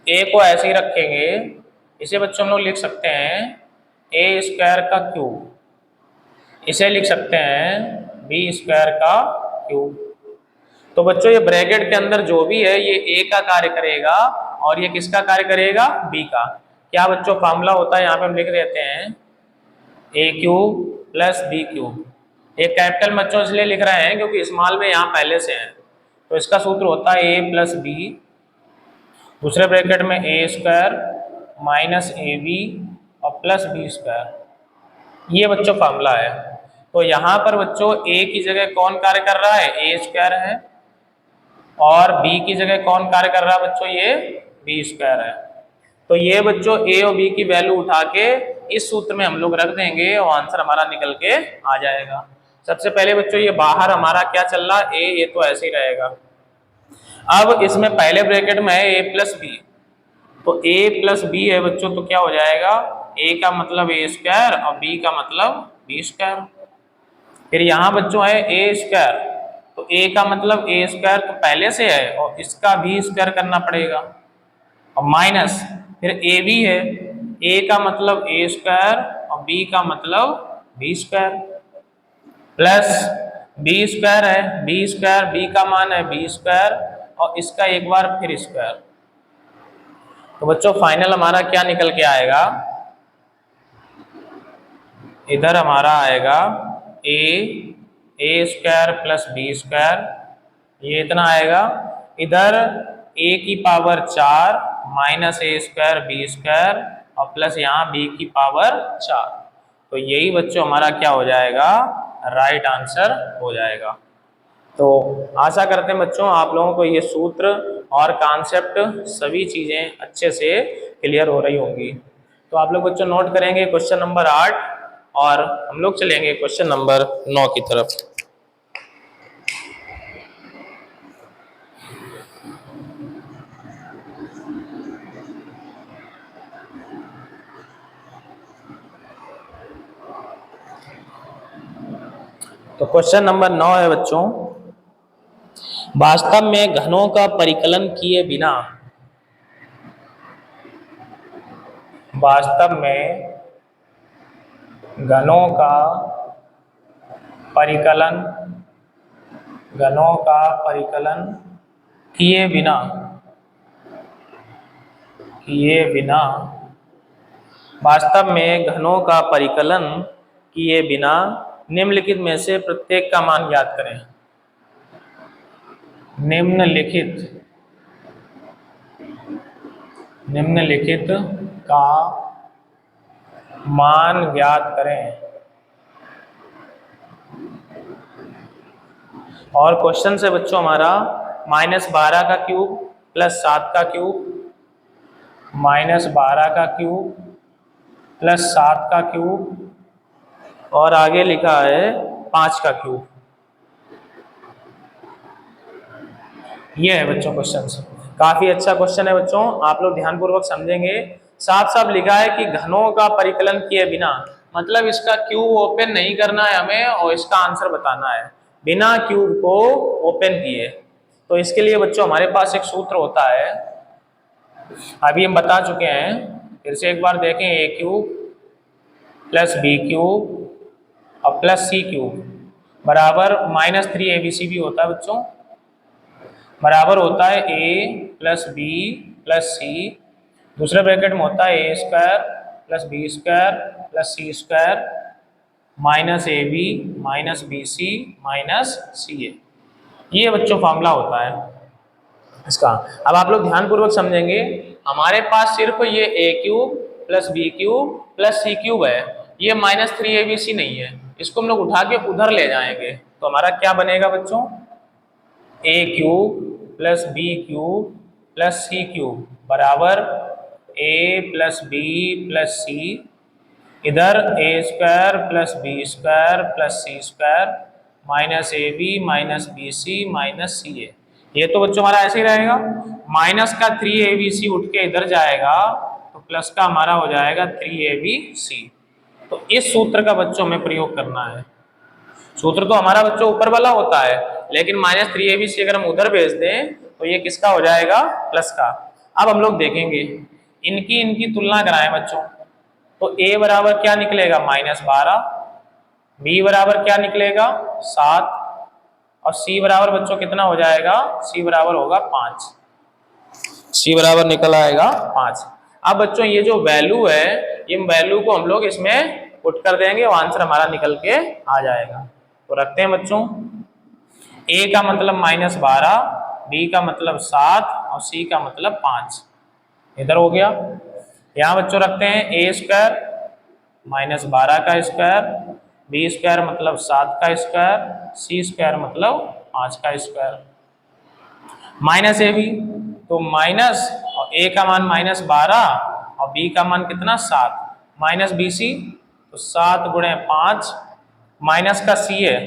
a को ऐसे ही रखेंगे, इसे बच्चों हम लोग लिख सकते हैं a² का क्यूब, इसे लिख सकते हैं b² का क्यूब। तो बच्चों ये ब्रैकेट के अंदर जो भी है ये a का कार्य करेगा और ये किसका कार्य करेगा, b का। क्या बच्चों फार्मूला होता है, यहाँ पे हम लिख देते हैं a³ प्लस b³। ये कैपिटल बच्चों इसलिए लिख रहे हैं क्योंकि स्मॉल में यहाँ पहले से है। तो इसका सूत्र होता है a प्लस b, दूसरे ब्रैकेट में a² माइनस ab और प्लस b²। ये बच्चों फार्मूला है। तो यहाँ पर बच्चों a की जगह कौन कार्य कर रहा है, a² है, और b की जगह कौन कार्य कर रहा है बच्चों, ये b² है। तो ये बच्चों a और b की वैल्यू उठा के इस सूत्र में हम लोग रख देंगे और आंसर हमारा निकल के आ जाएगा। सबसे पहले बच्चों ये बाहर हमारा क्या चल रहा है, ए, ये तो ऐसे ही रहेगा। अब इसमें पहले ब्रैकेट में है ए प्लस बी, तो ए प्लस बी है बच्चों, तो क्या हो जाएगा, ए का मतलब ए स्क्वायर और बी का मतलब बी स्क्वायर। फिर यहाँ बच्चों है ए स्क्वायर, तो ए का मतलब ए स्क्वायर तो पहले से है और इसका भी स्क्वायर करना पड़ेगा, और माइनस फिर ए बी है, ए का मतलब ए स्क्वायर और बी का मतलब b square, plus B square है, बी स्क्वायर बी का मान है बी स्क्वायर और इसका एक बार फिर स्क्वायर। तो बच्चों फाइनल हमारा क्या निकल के आएगा, इधर हमारा आएगा ए स्क्वायर प्लस बी स्क्वायर, ये इतना आएगा, इधर ए की पावर 4 माइनस ए स्क्वायर बी स्क्वायर और प्लस यहाँ बी की पावर 4। तो यही बच्चों हमारा क्या हो जाएगा, राइट आंसर हो जाएगा। तो आशा करते हैं बच्चों आप लोगों को ये सूत्र और कॉन्सेप्ट सभी चीज़ें अच्छे से क्लियर हो रही होंगी। तो आप लोग बच्चों नोट करेंगे क्वेश्चन नंबर 8 और हम लोग चलेंगे क्वेश्चन नंबर 9 की तरफ। तो क्वेश्चन नंबर 9 है बच्चों, वास्तव में घनों का परिकलन किए बिना, वास्तव में घनों का परिकलन, घनों का परिकलन किए बिना, किए बिना, वास्तव में घनों का परिकलन किए बिना निम्नलिखित में से प्रत्येक का मान ज्ञात करें। निम्नलिखित का मान ज्ञात करें। और क्वेश्चन से बच्चों हमारा -12 का क्यूब प्लस 7 का क्यूब, -12 का क्यूब प्लस 7 का क्यूब और आगे लिखा है 5 का क्यूब। ये है बच्चों क्वेश्चन, काफी अच्छा क्वेश्चन है बच्चों, आप लोग ध्यानपूर्वक समझेंगे। साफ साफ लिखा है कि घनों का परिकलन किए बिना, मतलब इसका क्यूब ओपन नहीं करना है हमें और इसका आंसर बताना है बिना क्यूब को ओपन किए। तो इसके लिए बच्चों हमारे पास एक सूत्र होता है, अभी हम बता चुके हैं, फिर से एक बार देखें, A cube plus B cube और प्लस सी क्यूब बराबर -3abc भी होता है बच्चों, बराबर होता है A plus B plus C, दूसरे ब्रैकेट में होता है A square plus B square plus C square minus A B minus B C minus C A. ये बच्चों फॉर्मूला होता है इसका। अब आप लोग ध्यानपूर्वक समझेंगे, हमारे पास सिर्फ ये A cube plus B cube plus C cube है, ये -3abc नहीं है, इसको हम लोग उठा के उधर ले जाएंगे तो हमारा क्या बनेगा बच्चों, A cube plus B cube plus C cube बराबर A plus B plus C, इधर A square plus B square plus C square minus A B minus B C minus C A. ये तो बच्चों हमारा ऐसे ही रहेगा, माइनस का 3abc उठ के इधर जाएगा तो प्लस का हमारा हो जाएगा 3abc। तो इस सूत्र का बच्चों में प्रयोग करना है। सूत्र तो हमारा बच्चों ऊपर वाला होता है, लेकिन -3abc अगर हम उधर भेज दें तो ये किसका हो जाएगा, प्लस का। अब हम लोग देखेंगे इनकी तुलना कराएं बच्चों, तो a बराबर क्या निकलेगा -12, b बराबर क्या निकलेगा 7 और c बराबर बच्चों कितना हो जाएगा, c बराबर होगा 5, c बराबर निकल आएगा 5। अब बच्चों ये जो वैल्यू है, ये वैल्यू को हम लोग इसमें पुट कर देंगे और आंसर हमारा निकल के आ जाएगा। तो रखते हैं बच्चों, a का मतलब -12, b का मतलब 7 और c का मतलब 5, इधर हो गया। यहाँ बच्चों रखते हैं a स्क्वायर -12 का स्क्वायर, b स्क्वायर मतलब 7 का स्क्वायर, c स्क्वायर मतलब 5 का स्क्वायर, माइनस ए बी, तो माइनस और a का मान -12 और b का मान कितना 7, माइनस बी सी, तो 7 गुणे 5, माइनस का सी है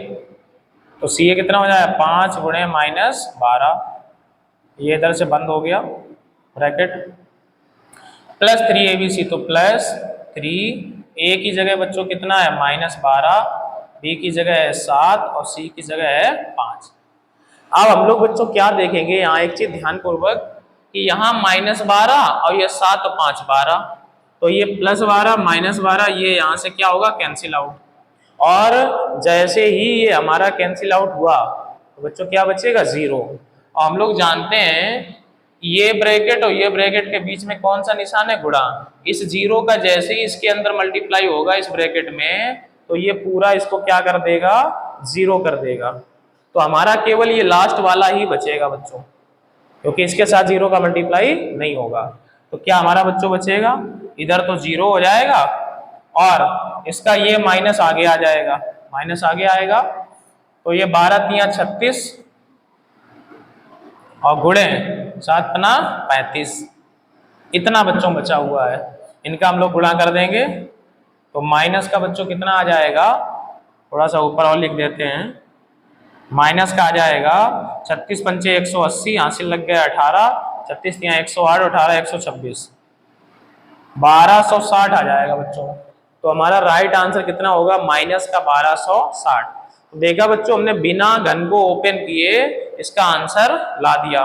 तो सी ए कितना हो जाएगा 5 गुणे माइनस 12, ये इधर से बंद हो गया ब्रैकेट, प्लस 3 ABC, तो प्लस 3, ए की जगह बच्चों कितना है -12, बी की जगह है 7 और सी की जगह है 5। अब हम लोग बच्चों क्या देखेंगे, यहाँ एक चीज ध्यानपूर्वक कि यहाँ -12 और ये 7 और 5 12, तो ये +12 -12 ये यहाँ से क्या होगा कैंसिल आउट, और जैसे ही ये हमारा कैंसिल आउट हुआ तो बच्चों क्या बचेगा 0। और हम लोग जानते हैं ये ब्रैकेट और ये ब्रैकेट के बीच में कौन सा निशान है गुणा, इस 0 का जैसे ही इसके अंदर मल्टीप्लाई होगा इस ब्रैकेट में तो ये पूरा इसको क्या कर देगा 0 कर देगा, तो हमारा केवल ये लास्ट वाला ही बचेगा बच्चों, क्योंकि इसके साथ 0 का मल्टीप्लाई नहीं होगा। तो क्या हमारा बच्चों बचेगा, इधर तो 0 हो जाएगा और इसका ये माइनस आगे आ जाएगा, माइनस आगे आएगा तो ये 12 तिया 36 और गुणे 7 पना 35, इतना बच्चों बचा हुआ है, इनका हम लोग गुणा कर देंगे तो माइनस का बच्चों कितना आ जाएगा, थोड़ा सा ऊपर और लिख देते हैं, माइनस का आ जाएगा 36 पंचे 180, हासिल लग गया 18, 36 तिया 108, 18 126, 1260 आ जाएगा बच्चों। तो हमारा राइट आंसर कितना होगा माइनस का 1260। तो देखा बच्चों हमने बिना घन को ओपन किए इसका आंसर ला दिया।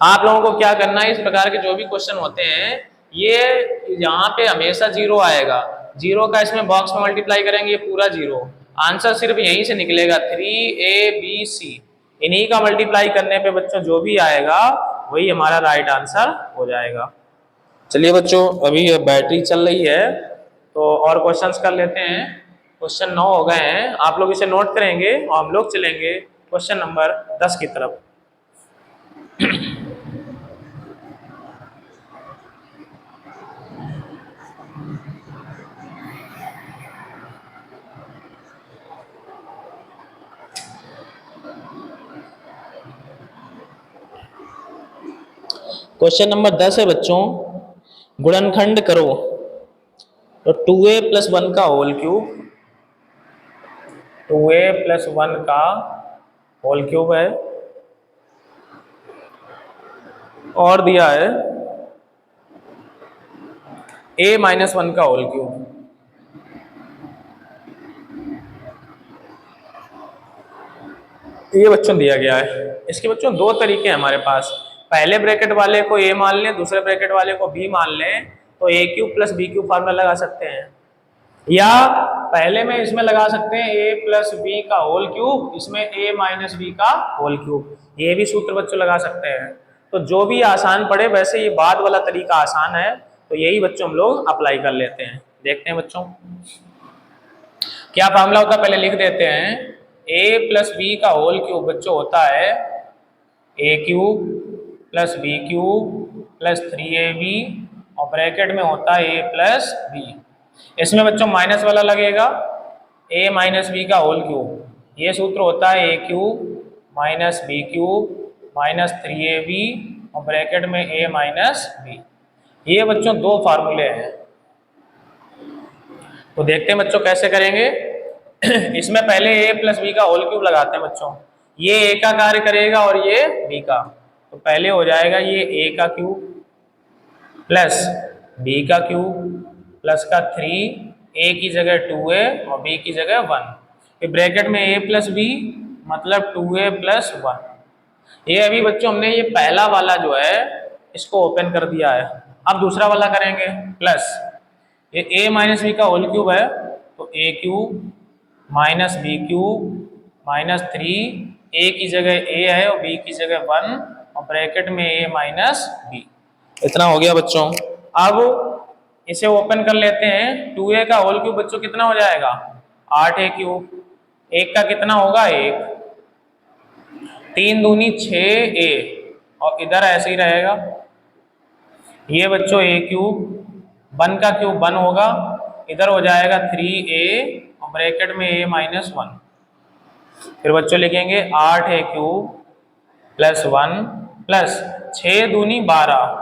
आप लोगों को क्या करना है, इस प्रकार के जो भी क्वेश्चन होते हैं ये यहाँ पे हमेशा 0 आएगा, 0 का इसमें बॉक्स में मल्टीप्लाई करेंगे ये पूरा 0, आंसर सिर्फ यहीं से निकलेगा 3ABC, इन्हीं का मल्टीप्लाई करने पे बच्चों जो भी आएगा वही हमारा राइट आंसर हो जाएगा। चलिए बच्चों अभी बैटरी चल रही है तो और क्वेश्चंस कर लेते हैं, क्वेश्चन 9 हो गए हैं, आप लोग इसे नोट करेंगे और हम लोग चलेंगे क्वेश्चन नंबर 10 की तरफ। क्वेश्चन नंबर 10 है बच्चों, गुणनखंड करो, तो 2a + 1 का होल क्यूब, 2a + 1 का होल क्यूब है और दिया है a - 1 का होल क्यूब। ये बच्चों दिया गया है, इसके बच्चों दो तरीके हैं हमारे पास, पहले ब्रैकेट वाले को a मान लें, दूसरे ब्रैकेट वाले को b मान लें, तो a³ + b³ फार्मूला लगा सकते हैं, या पहले में इसमें लगा सकते हैं a + b का होल क्यूब, इसमें a - b का होल क्यूब, ये भी सूत्र बच्चों लगा सकते हैं। तो जो भी आसान पड़े, वैसे ये बाद वाला तरीका आसान है तो यही बच्चों हम लोग अप्लाई कर लेते हैं। देखते हैं बच्चों क्या फार्मूला होता है, पहले लिख देते हैं, a + b का होल क्यूब बच्चों होता है a³ + b³ + 3ab और ब्रैकेट में होता है a + b, इसमें बच्चों माइनस वाला लगेगा a - b का होल क्यूब, ये सूत्र होता है a³ - b³ - 3ab और ब्रैकेट में a - b, ये बच्चों दो फार्मूले हैं। तो देखते हैं बच्चों कैसे करेंगे। इसमें पहले a + b का होल क्यूब लगाते हैं बच्चों, ये a का कार्य करेगा और ये b का, तो पहले हो जाएगा ये a का क्यूब प्लस b का क्यूब प्लस का 3, a की जगह 2a और b की जगह 1, फिर ब्रैकेट में a + b मतलब 2a + 1। ये अभी बच्चों हमने ये पहला वाला जो है इसको ओपन कर दिया है, अब दूसरा वाला करेंगे प्लस ये a - b का होल क्यूब है तो a³ - b³ - 3, a की जगह a है और b की जगह 1 और ब्रैकेट में a - b, इतना हो गया बच्चों। अब इसे ओपन कर लेते हैं, 2a का होल क्यूब बच्चों कितना हो जाएगा 8a³ 1 का कितना होगा 1, 3 दूनी 6a और इधर ऐसे ही रहेगा, ये बच्चों a³ 1 का क्यूब 1 होगा, इधर हो जाएगा 3a और ब्रैकेट में a - 1, फिर बच्चों लिखेंगे 8a³ + 1 + 6 दूनी 12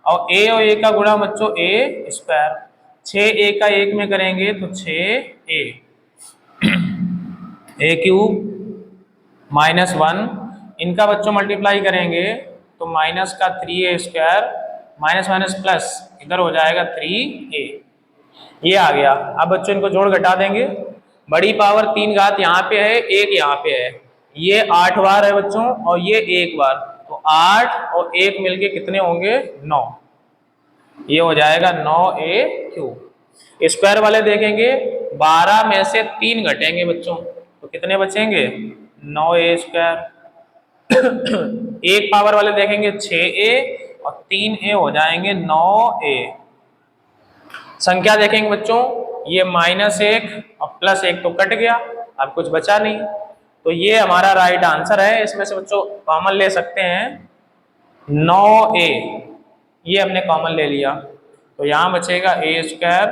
और a का गुणा बच्चों a², 6a का 1 में करेंगे तो 6a, a क्यूब -1, इनका बच्चों मल्टीप्लाई करेंगे तो माइनस का 3a² माइनस माइनस प्लस इधर हो जाएगा 3a, ये आ गया। अब बच्चों इनको जोड़ घटा देंगे, बड़ी पावर 3 घात यहाँ पे है, 1 यहाँ पे है, ये 8 बार है बच्चों और ये 1 बार, तो 8 और 1 मिलके कितने होंगे 9, ये हो जाएगा 9a³। स्क्वायर वाले देखेंगे 12 में से 3 घटेंगे बच्चों तो कितने बचेंगे 9a²। एक पावर वाले देखेंगे 6a और 3a हो जाएंगे 9a। संख्या देखेंगे बच्चों ये -1 और +1 तो कट गया, अब कुछ बचा नहीं, तो ये हमारा राइट आंसर है। इसमें से बच्चों कॉमन ले सकते हैं 9a, ये हमने कॉमन ले लिया तो यहाँ बचेगा a²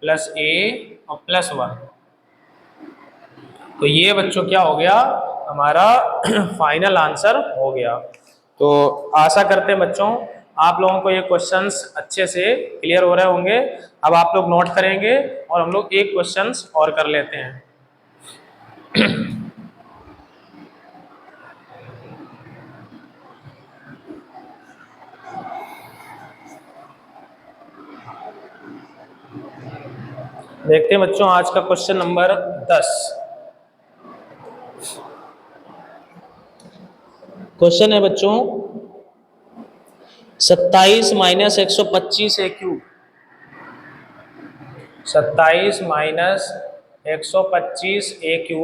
+ a और +1, तो ये बच्चों क्या हो गया हमारा फाइनल आंसर हो गया। तो आशा करते हैं बच्चों आप लोगों को ये क्वेश्चंस अच्छे से क्लियर हो रहे होंगे। अब आप लोग नोट करेंगे और हम लोग एक क्वेश्चंस और कर लेते हैं। देखते हैं बच्चों आज का क्वेश्चन नंबर 10। क्वेश्चन है बच्चों 27 - 125a³, 27 - 125a³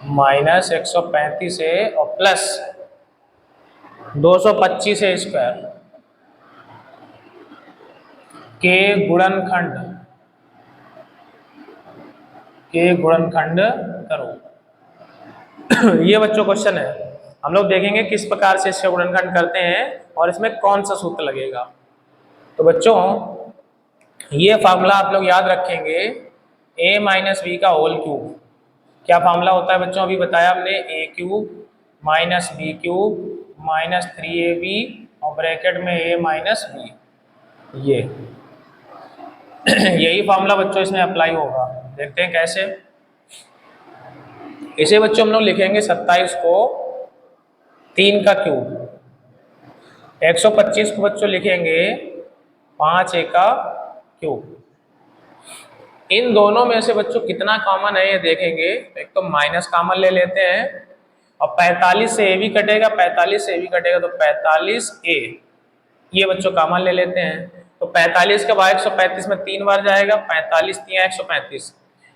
-135a और प्लस 225a² के गुणनखंड करो। ये बच्चों क्वेश्चन है, हम लोग देखेंगे किस प्रकार से इसका गुणनखंड करते हैं और इसमें कौन सा सूत्र लगेगा। तो बच्चों ये फार्मूला आप लोग याद रखेंगे a - b का होल क्यूब। क्या फार्मूला होता है बच्चों, अभी बताया हमने, a³ - b³ -3ab और ब्रैकेट में a - b, ये यही फार्मूला बच्चों इसमें अप्लाई होगा। देखते हैं कैसे। इसे बच्चों हम लोग लिखेंगे 27 को 3 का क्यूब, 125 को बच्चों लिखेंगे 5a का क्यूब। इन दोनों में से बच्चों कितना कॉमन है ये देखेंगे। एक तो माइनस कॉमन ले लेते हैं और 45 से a भी कटेगा, 45 से a भी कटेगा तो 45a, ये बच्चों कॉमन ले लेते हैं। तो 45 का भाग 135 में 3 बार जाएगा, 45 × 3 = 135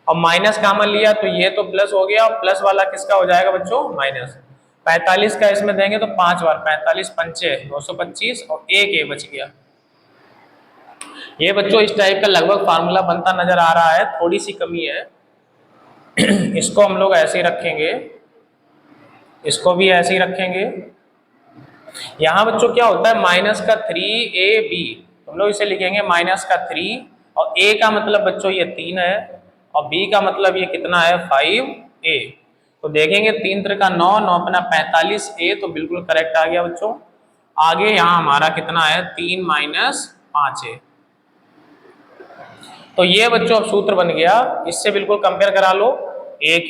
और माइनस कॉमन लिया तो ये तो प्लस हो गया और प्लस वाला किसका हो जाएगा बच्चों माइनस। 45 का इसमें देंगे तो 5 बार, 45 × 5 = 225 और 1 a बच गया। ये बच्चों इस टाइप का लगभग फार्मूला बनता नजर आ रहा है, थोड़ी सी कमी है। इसको हम लोग ऐसे ही रखेंगे, इसको भी ऐसे ही रखेंगे। यहाँ बच्चों क्या होता है माइनस का 3ab, हम लोग इसे लिखेंगे माइनस का 3 और a का मतलब बच्चों ये 3 है और b का मतलब ये कितना है 5a। तो देखेंगे 3 × 3 = 9, 9 × 5 = 45a, तो बिल्कुल करेक्ट आ गया बच्चों। आगे यहाँ हमारा कितना है 3 - 5a। तो ये बच्चों अब सूत्र बन गया, इससे बिल्कुल कंपेयर करा लो, a³ -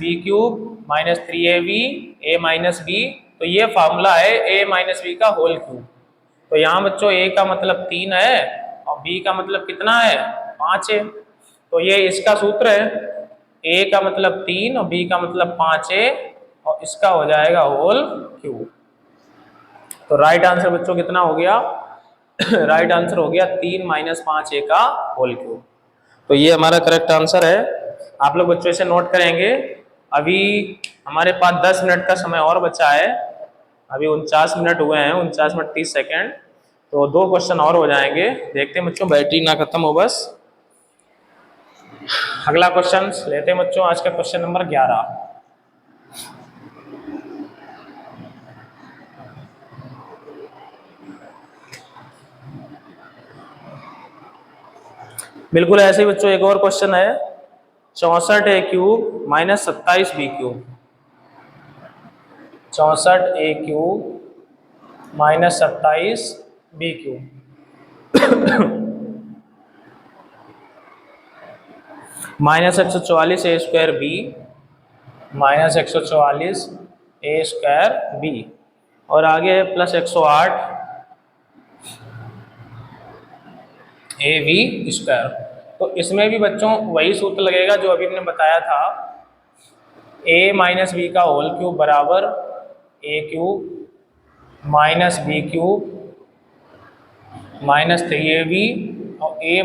b³ -3ab a - b, तो ये फार्मूला है a - b का होल क्यूब। तो यहाँ बच्चों a का मतलब 3 है और b का मतलब कितना है 5 है, तो ये इसका सूत्र है, a का मतलब 3 और b का मतलब 5 है और इसका हो जाएगा होल क्यूब। तो राइट आंसर बच्चों कितना हो गया राइट आंसर हो गया 3 - 5a का होल क्यूब। तो ये हमारा करेक्ट आंसर है। आप लोग बच्चों इसे नोट करेंगे। अभी हमारे पास 10 मिनट का समय और बचा है, अभी 49 मिनट हुए हैं, 49 मिनट 30 सेकेंड, तो 2 क्वेश्चन और हो जाएंगे। देखते हैं बच्चों बैटरी ना खत्म हो बस। अगला क्वेश्चन लेते हैं बच्चों, आज का क्वेश्चन नंबर 11। बिल्कुल ऐसे ही बच्चों एक और क्वेश्चन है 64a³ - 27b³, 64a³ -27 BQ -144 A² B -144 A² B और आगे है +108 AB²। तो इसमें भी बच्चों वही सूत्र लगेगा जो अभी हमने बताया था, a - b का होल क्यूब बराबर a³ -b³ -3ab और a -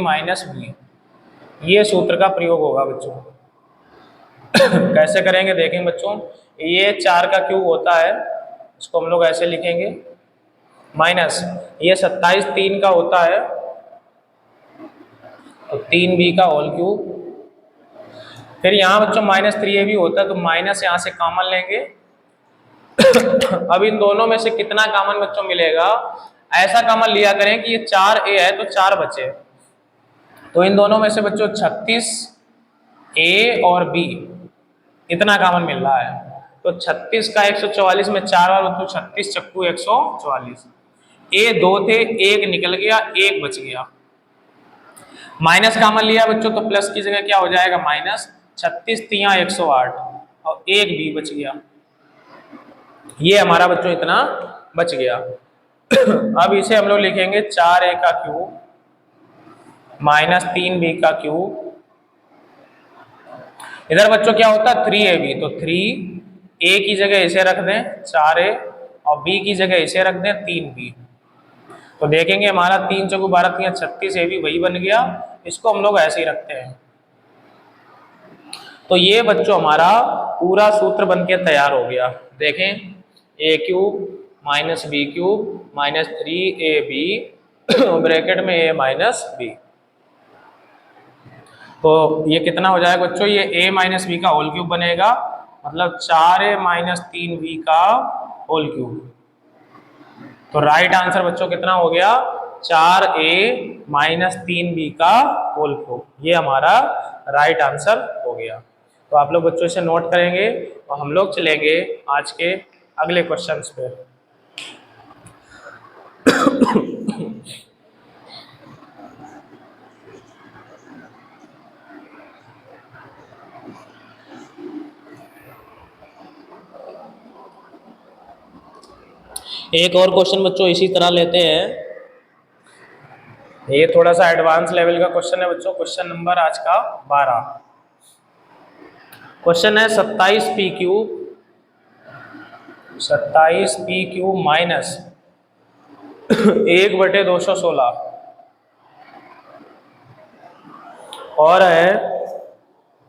b, ये सूत्र का प्रयोग होगा बच्चों। कैसे करेंगे देखेंगे बच्चों, ये 4 का क्यूब होता है, इसको हम लोग ऐसे लिखेंगे, माइनस ये 27 3 का होता है तो 3b का होल क्यूब, फिर यहाँ बच्चों -3ab होता है तो माइनस यहाँ से कॉमन लेंगे। अब इन दोनों में से कितना कॉमन बच्चों मिलेगा, ऐसा कॉमन लिया करें कि ये 4a है तो 4 बचे, तो इन दोनों में से बच्चों 36a और b इतना कॉमन मिल रहा है, तो 36 का 144 में 4 बार तो 36 चक्कू 144, a 2 थे, 1 निकल गया, 1 बच गया, माइनस कॉमन लिया बच्चों तो प्लस की जगह क्या हो जाएगा माइनस, 36 तिया 108 और 1 भी बच गया, ये हमारा बच्चों इतना बच गया। अब इसे हम लोग लिखेंगे 4a का क्यूब -3b का क्यूब, इधर बच्चों क्या होता है 3ab, तो 3a की जगह इसे रख दें 4a और b की जगह इसे रख दें 3b, तो देखेंगे हमारा 3 चौको 12 तिया 36 a भी वही बन गया, इसको हम लोग ऐसे ही रखते हैं। तो ये बच्चों हमारा पूरा सूत्र बनके तैयार हो गया, देखें a³ -b³ -3ab ब्रैकेट में a - b, तो ये कितना हो जाएगा बच्चों, ये a - b का होल क्यूब बनेगा, मतलब 4a - 3b का होल क्यूब, तो राइट आंसर बच्चों कितना हो गया 4a - 3b का होल क्यूब, ये हमारा राइट आंसर हो गया। तो आप लोग बच्चों इसे नोट करेंगे और हम लोग चलेंगे आज के अगले क्वेश्चंस पे। एक और क्वेश्चन बच्चों इसी तरह लेते हैं, ये थोड़ा सा एडवांस लेवल का क्वेश्चन है बच्चों, क्वेश्चन नंबर आज का 12। क्वेश्चन है 27p³ माइनस 1/216 और है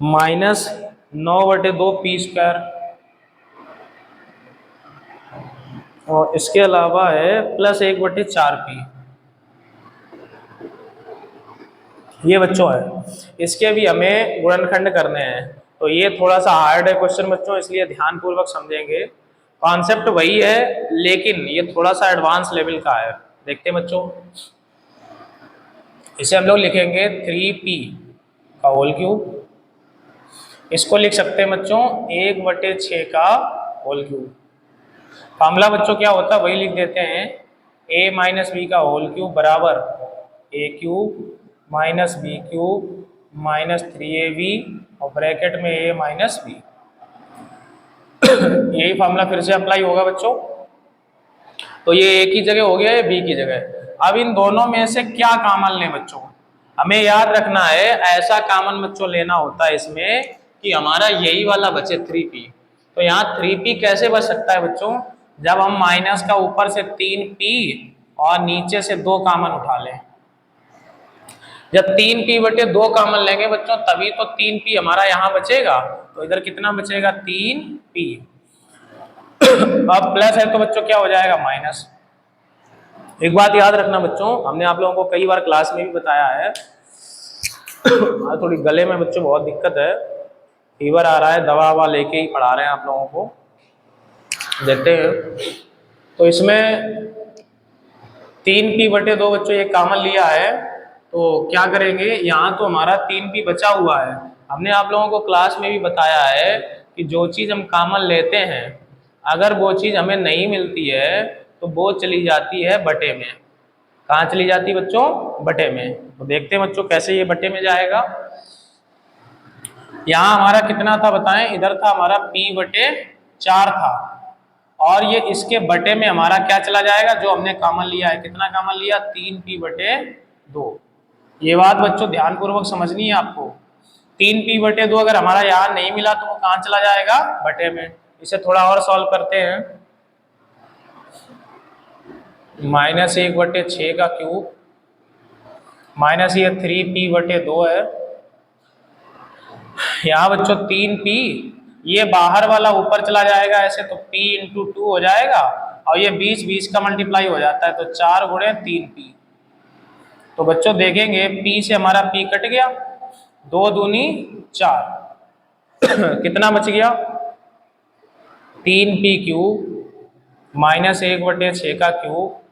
-9/2p² और इसके अलावा है +1/4p, ये बच्चों है, इसके भी हमें गुणनखंड करने हैं, तो ये थोड़ा सा हार्ड है क्वेश्चन बच्चों, इसलिए ध्यान पूर्वक समझेंगे, कॉन्सेप्ट वही है लेकिन ये थोड़ा सा एडवांस लेवल का है। देखते हैं बच्चों, इसे हम लोग लिखेंगे 3p का होल क्यूब, इसको लिख सकते हैं बच्चों 1/6 का होल क्यूब, फार्मूला बच्चों क्या होता है वही लिख देते हैं, a - b का होल क्यूब बराबर a³ -b³ -3ab और ब्रैकेट में a - b, यही फार्मूला फिर से अप्लाई होगा बच्चों, तो ये a की जगह हो गया है b की जगह। अब इन दोनों में से क्या कॉमन लें बच्चों, हमें याद रखना है ऐसा कॉमन बच्चों लेना होता है इसमें कि हमारा यही वाला बचे 3p, तो यहाँ 3p कैसे बच सकता है बच्चों, जब हम माइनस का ऊपर से 3p और नीचे से 2 कॉमन उठा लें, जब 3p/2 कॉमन लेंगे बच्चों तभी तो 3p हमारा यहाँ बचेगा, तो इधर कितना बचेगा 3p, अब प्लस है तो बच्चों क्या हो जाएगा माइनस। एक बात याद रखना बच्चों, हमने आप लोगों को कई बार क्लास में भी बताया है, थोड़ी गले में बच्चों बहुत दिक्कत है, फीवर आ रहा है, दवा ववा लेके ही पढ़ा रहे हैं आप लोगों को, देखते हैं। तो इसमें 3p/2 बच्चों ये कॉमन लिया है, तो क्या करेंगे, यहाँ तो हमारा 3p बचा हुआ है, हमने आप लोगों को क्लास में भी बताया है कि जो चीज़ हम कॉमन लेते हैं अगर वो चीज़ हमें नहीं मिलती है तो वो चली जाती है बटे में। कहाँ चली जाती है बच्चों? बटे में। तो देखते हैं बच्चों कैसे ये बटे में जाएगा। यहाँ हमारा कितना था बताएं? इधर था हमारा p/4 था, और ये इसके बटे में हमारा क्या चला जाएगा? जो हमने कॉमन लिया है, कितना कॉमन लिया? 3p/2। ये बात बच्चों ध्यानपूर्वक समझनी है आपको। 3p/2 अगर हमारा यहाँ नहीं मिला तो वो कहाँ चला जाएगा? बटे में। इसे थोड़ा और सॉल्व करते हैं। -1/6 का क्यूब माइनस ये 3p/2 है। यहाँ बच्चों 3p, ये बाहर वाला ऊपर चला जाएगा ऐसे, तो p × 2 हो जाएगा, और ये 20 का मल्टीप्लाई हो जाता है, तो 4 × 3p। तो बच्चों देखेंगे p से हमारा p कट गया, 2 दूनी 4 कितना बच गया? 3p³ -1/6 का क्यूब।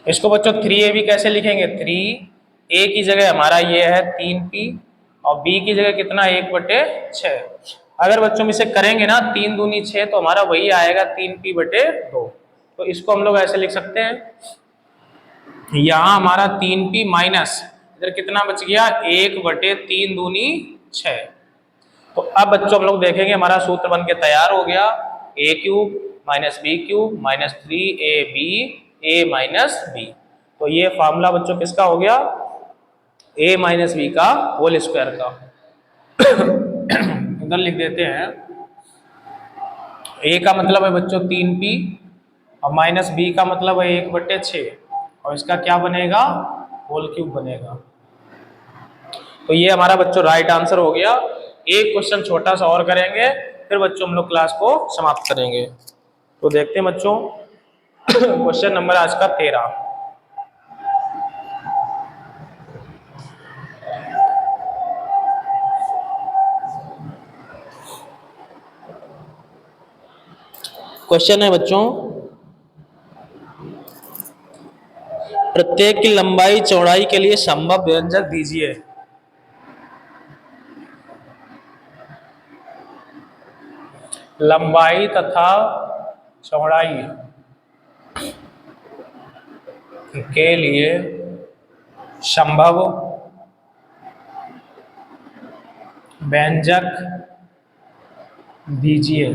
इसको बच्चों 3a भी कैसे लिखेंगे? 3a की जगह हमारा ये है 3p, और b की जगह कितना? 1/6। अगर बच्चों हम इसे करेंगे ना 3 दूनी 6, तो हमारा वही आएगा 3p/2। तो इसको हम लोग ऐसे लिख सकते हैं, यहाँ हमारा 3p माइनस इधर कितना बच गया? 1/3 दूनी 6। तो अब बच्चों हम लोग देखेंगे हमारा सूत्र बन के तैयार हो गया। a³ - b³ - 3ab a - b। तो ये फार्मूला बच्चों किसका हो गया? a - b का होल स्क्वायर का। इधर लिख देते हैं, a का मतलब है बच्चों 3p, और -b का मतलब है 1/6, और इसका क्या बनेगा? होल क्यूब बनेगा। तो ये हमारा बच्चों राइट आंसर हो गया। एक क्वेश्चन छोटा सा और करेंगे, फिर बच्चों हम लोग क्लास को समाप्त करेंगे। तो देखते हैं बच्चों क्वेश्चन नंबर आज का 13। क्वेश्चन है बच्चों, प्रत्येक की लंबाई चौड़ाई के लिए संभव व्यंजक दीजिए। लंबाई तथा चौड़ाई के लिए संभव व्यंजक दीजिए।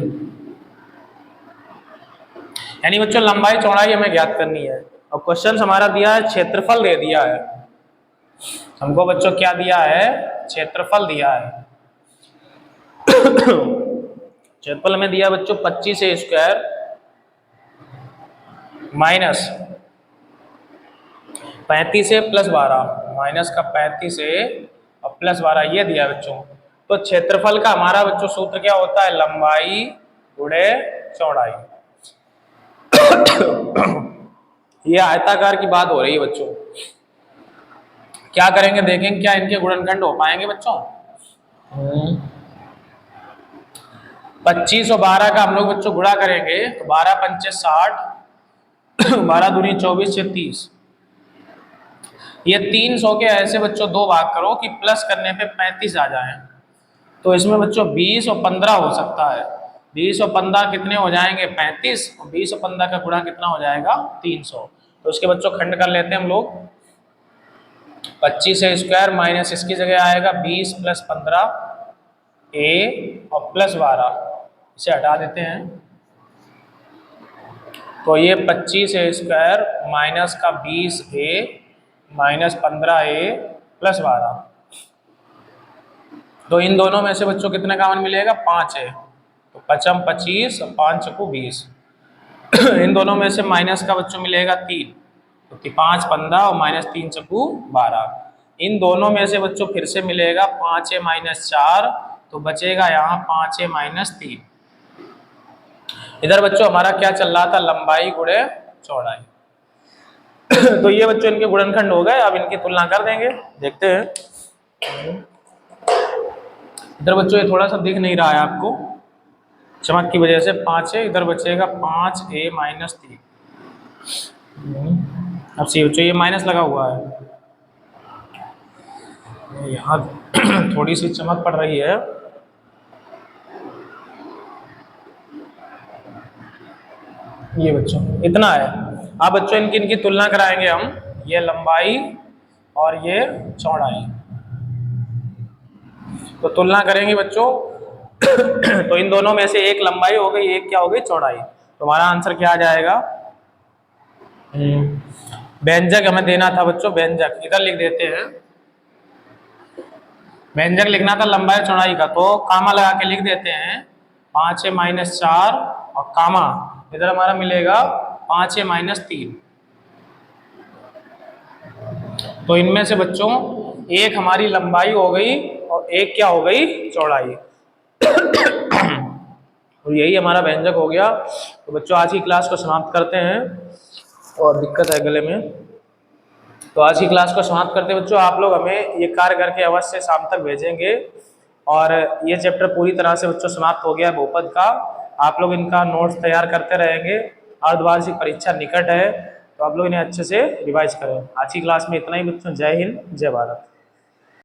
यानी बच्चों लंबाई चौड़ाई हमें ज्ञात करनी है, और क्वेश्चन हमारा दिया है क्षेत्रफल दे दिया है हमको। बच्चों क्या दिया है? क्षेत्रफल दिया है। क्षेत्रफल में दिया बच्चों 25a² माइनस 35a + 12, माइनस का 35a और +12 ये दिया बच्चों। तो क्षेत्रफल का हमारा बच्चों सूत्र क्या होता है? लंबाई गुणे चौड़ाई। ये आयताकार की बात हो रही है बच्चों। क्या करेंगे देखेंगे, क्या इनके गुणनखंड हो पाएंगे बच्चों? 25 और 12 का हम लोग बच्चों गुणा करेंगे, तो 12 × 5 = 60, 12 दूनी 24 × 30। ये 300 के ऐसे बच्चों 2 भाग करो कि प्लस करने पे 35 आ जाए। तो इसमें बच्चों 20 और 15 हो सकता है। 20 और 15 कितने हो जाएंगे? 35, और 20 और 15 का गुणा कितना हो जाएगा? 300। तो उसके बच्चों खंड कर लेते हैं हम लोग। 25a² माइनस इसकी जगह आएगा 20 + 15 a और +12, इसे हटा देते हैं। तो ये 25a² माइनस का 20a माइनस 15a +12। तो इन दोनों में से बच्चों कितने कॉमन मिलेगा? 5a। तो 5 × 25 और 5 × 20। इन दोनों में से माइनस का बच्चों मिलेगा 3, तो 5 × 15 और -3 × 12। इन दोनों में से बच्चों फिर से मिलेगा 5a - 4, तो बचेगा यहाँ 5a - 3। इधर बच्चों हमारा क्या चल रहा था? लंबाई गुणे चौड़ाई। तो ये बच्चों इनके गुणनखंड हो गए। अब इनकी तुलना कर देंगे, देखते हैं। इधर बच्चों ये थोड़ा सा दिख नहीं रहा है आपको चमक की वजह से, 5a, इधर बचेगा 5a - 3। अब सी बच्चों ये माइनस लगा हुआ है, यहाँ थोड़ी सी चमक पड़ रही है। ये बच्चों इतना है, अब बच्चों इनकी इनकी तुलना कराएंगे हम, ये लंबाई और ये चौड़ाई, तो तुलना करेंगे बच्चों। तो इन दोनों में से एक लंबाई हो गई, एक क्या हो गई, चौड़ाई। तो हमारा आंसर क्या आ जाएगा? व्यंजक हमें देना था बच्चों, व्यंजक इधर लिख देते हैं। व्यंजक लिखना था लंबाई चौड़ाई का, तो कामा लगा के लिख देते हैं 5a-4 और कामा इधर हमारा मिलेगा 5a-3। तो इनमें से बच्चों एक हमारी लंबाई हो गई और एक क्या हो गई, चौड़ाई। और यही हमारा व्यंजक हो गया। तो बच्चों आज की क्लास को समाप्त करते हैं, और दिक्कत है गले में, तो आज की क्लास को समाप्त करते हैं बच्चों। आप लोग हमें ये कार्य करके अवश्य शाम तक भेजेंगे, और ये चैप्टर पूरी तरह से बच्चों समाप्त हो गया है बहुपद का। आप लोग इनका नोट्स तैयार करते रहेंगे, अर्धवार्षिक परीक्षा निकट है, तो आप लोग इन्हें अच्छे से रिवाइज करें। आज की क्लास में इतना ही बच्चों, जय हिंद जय भारत।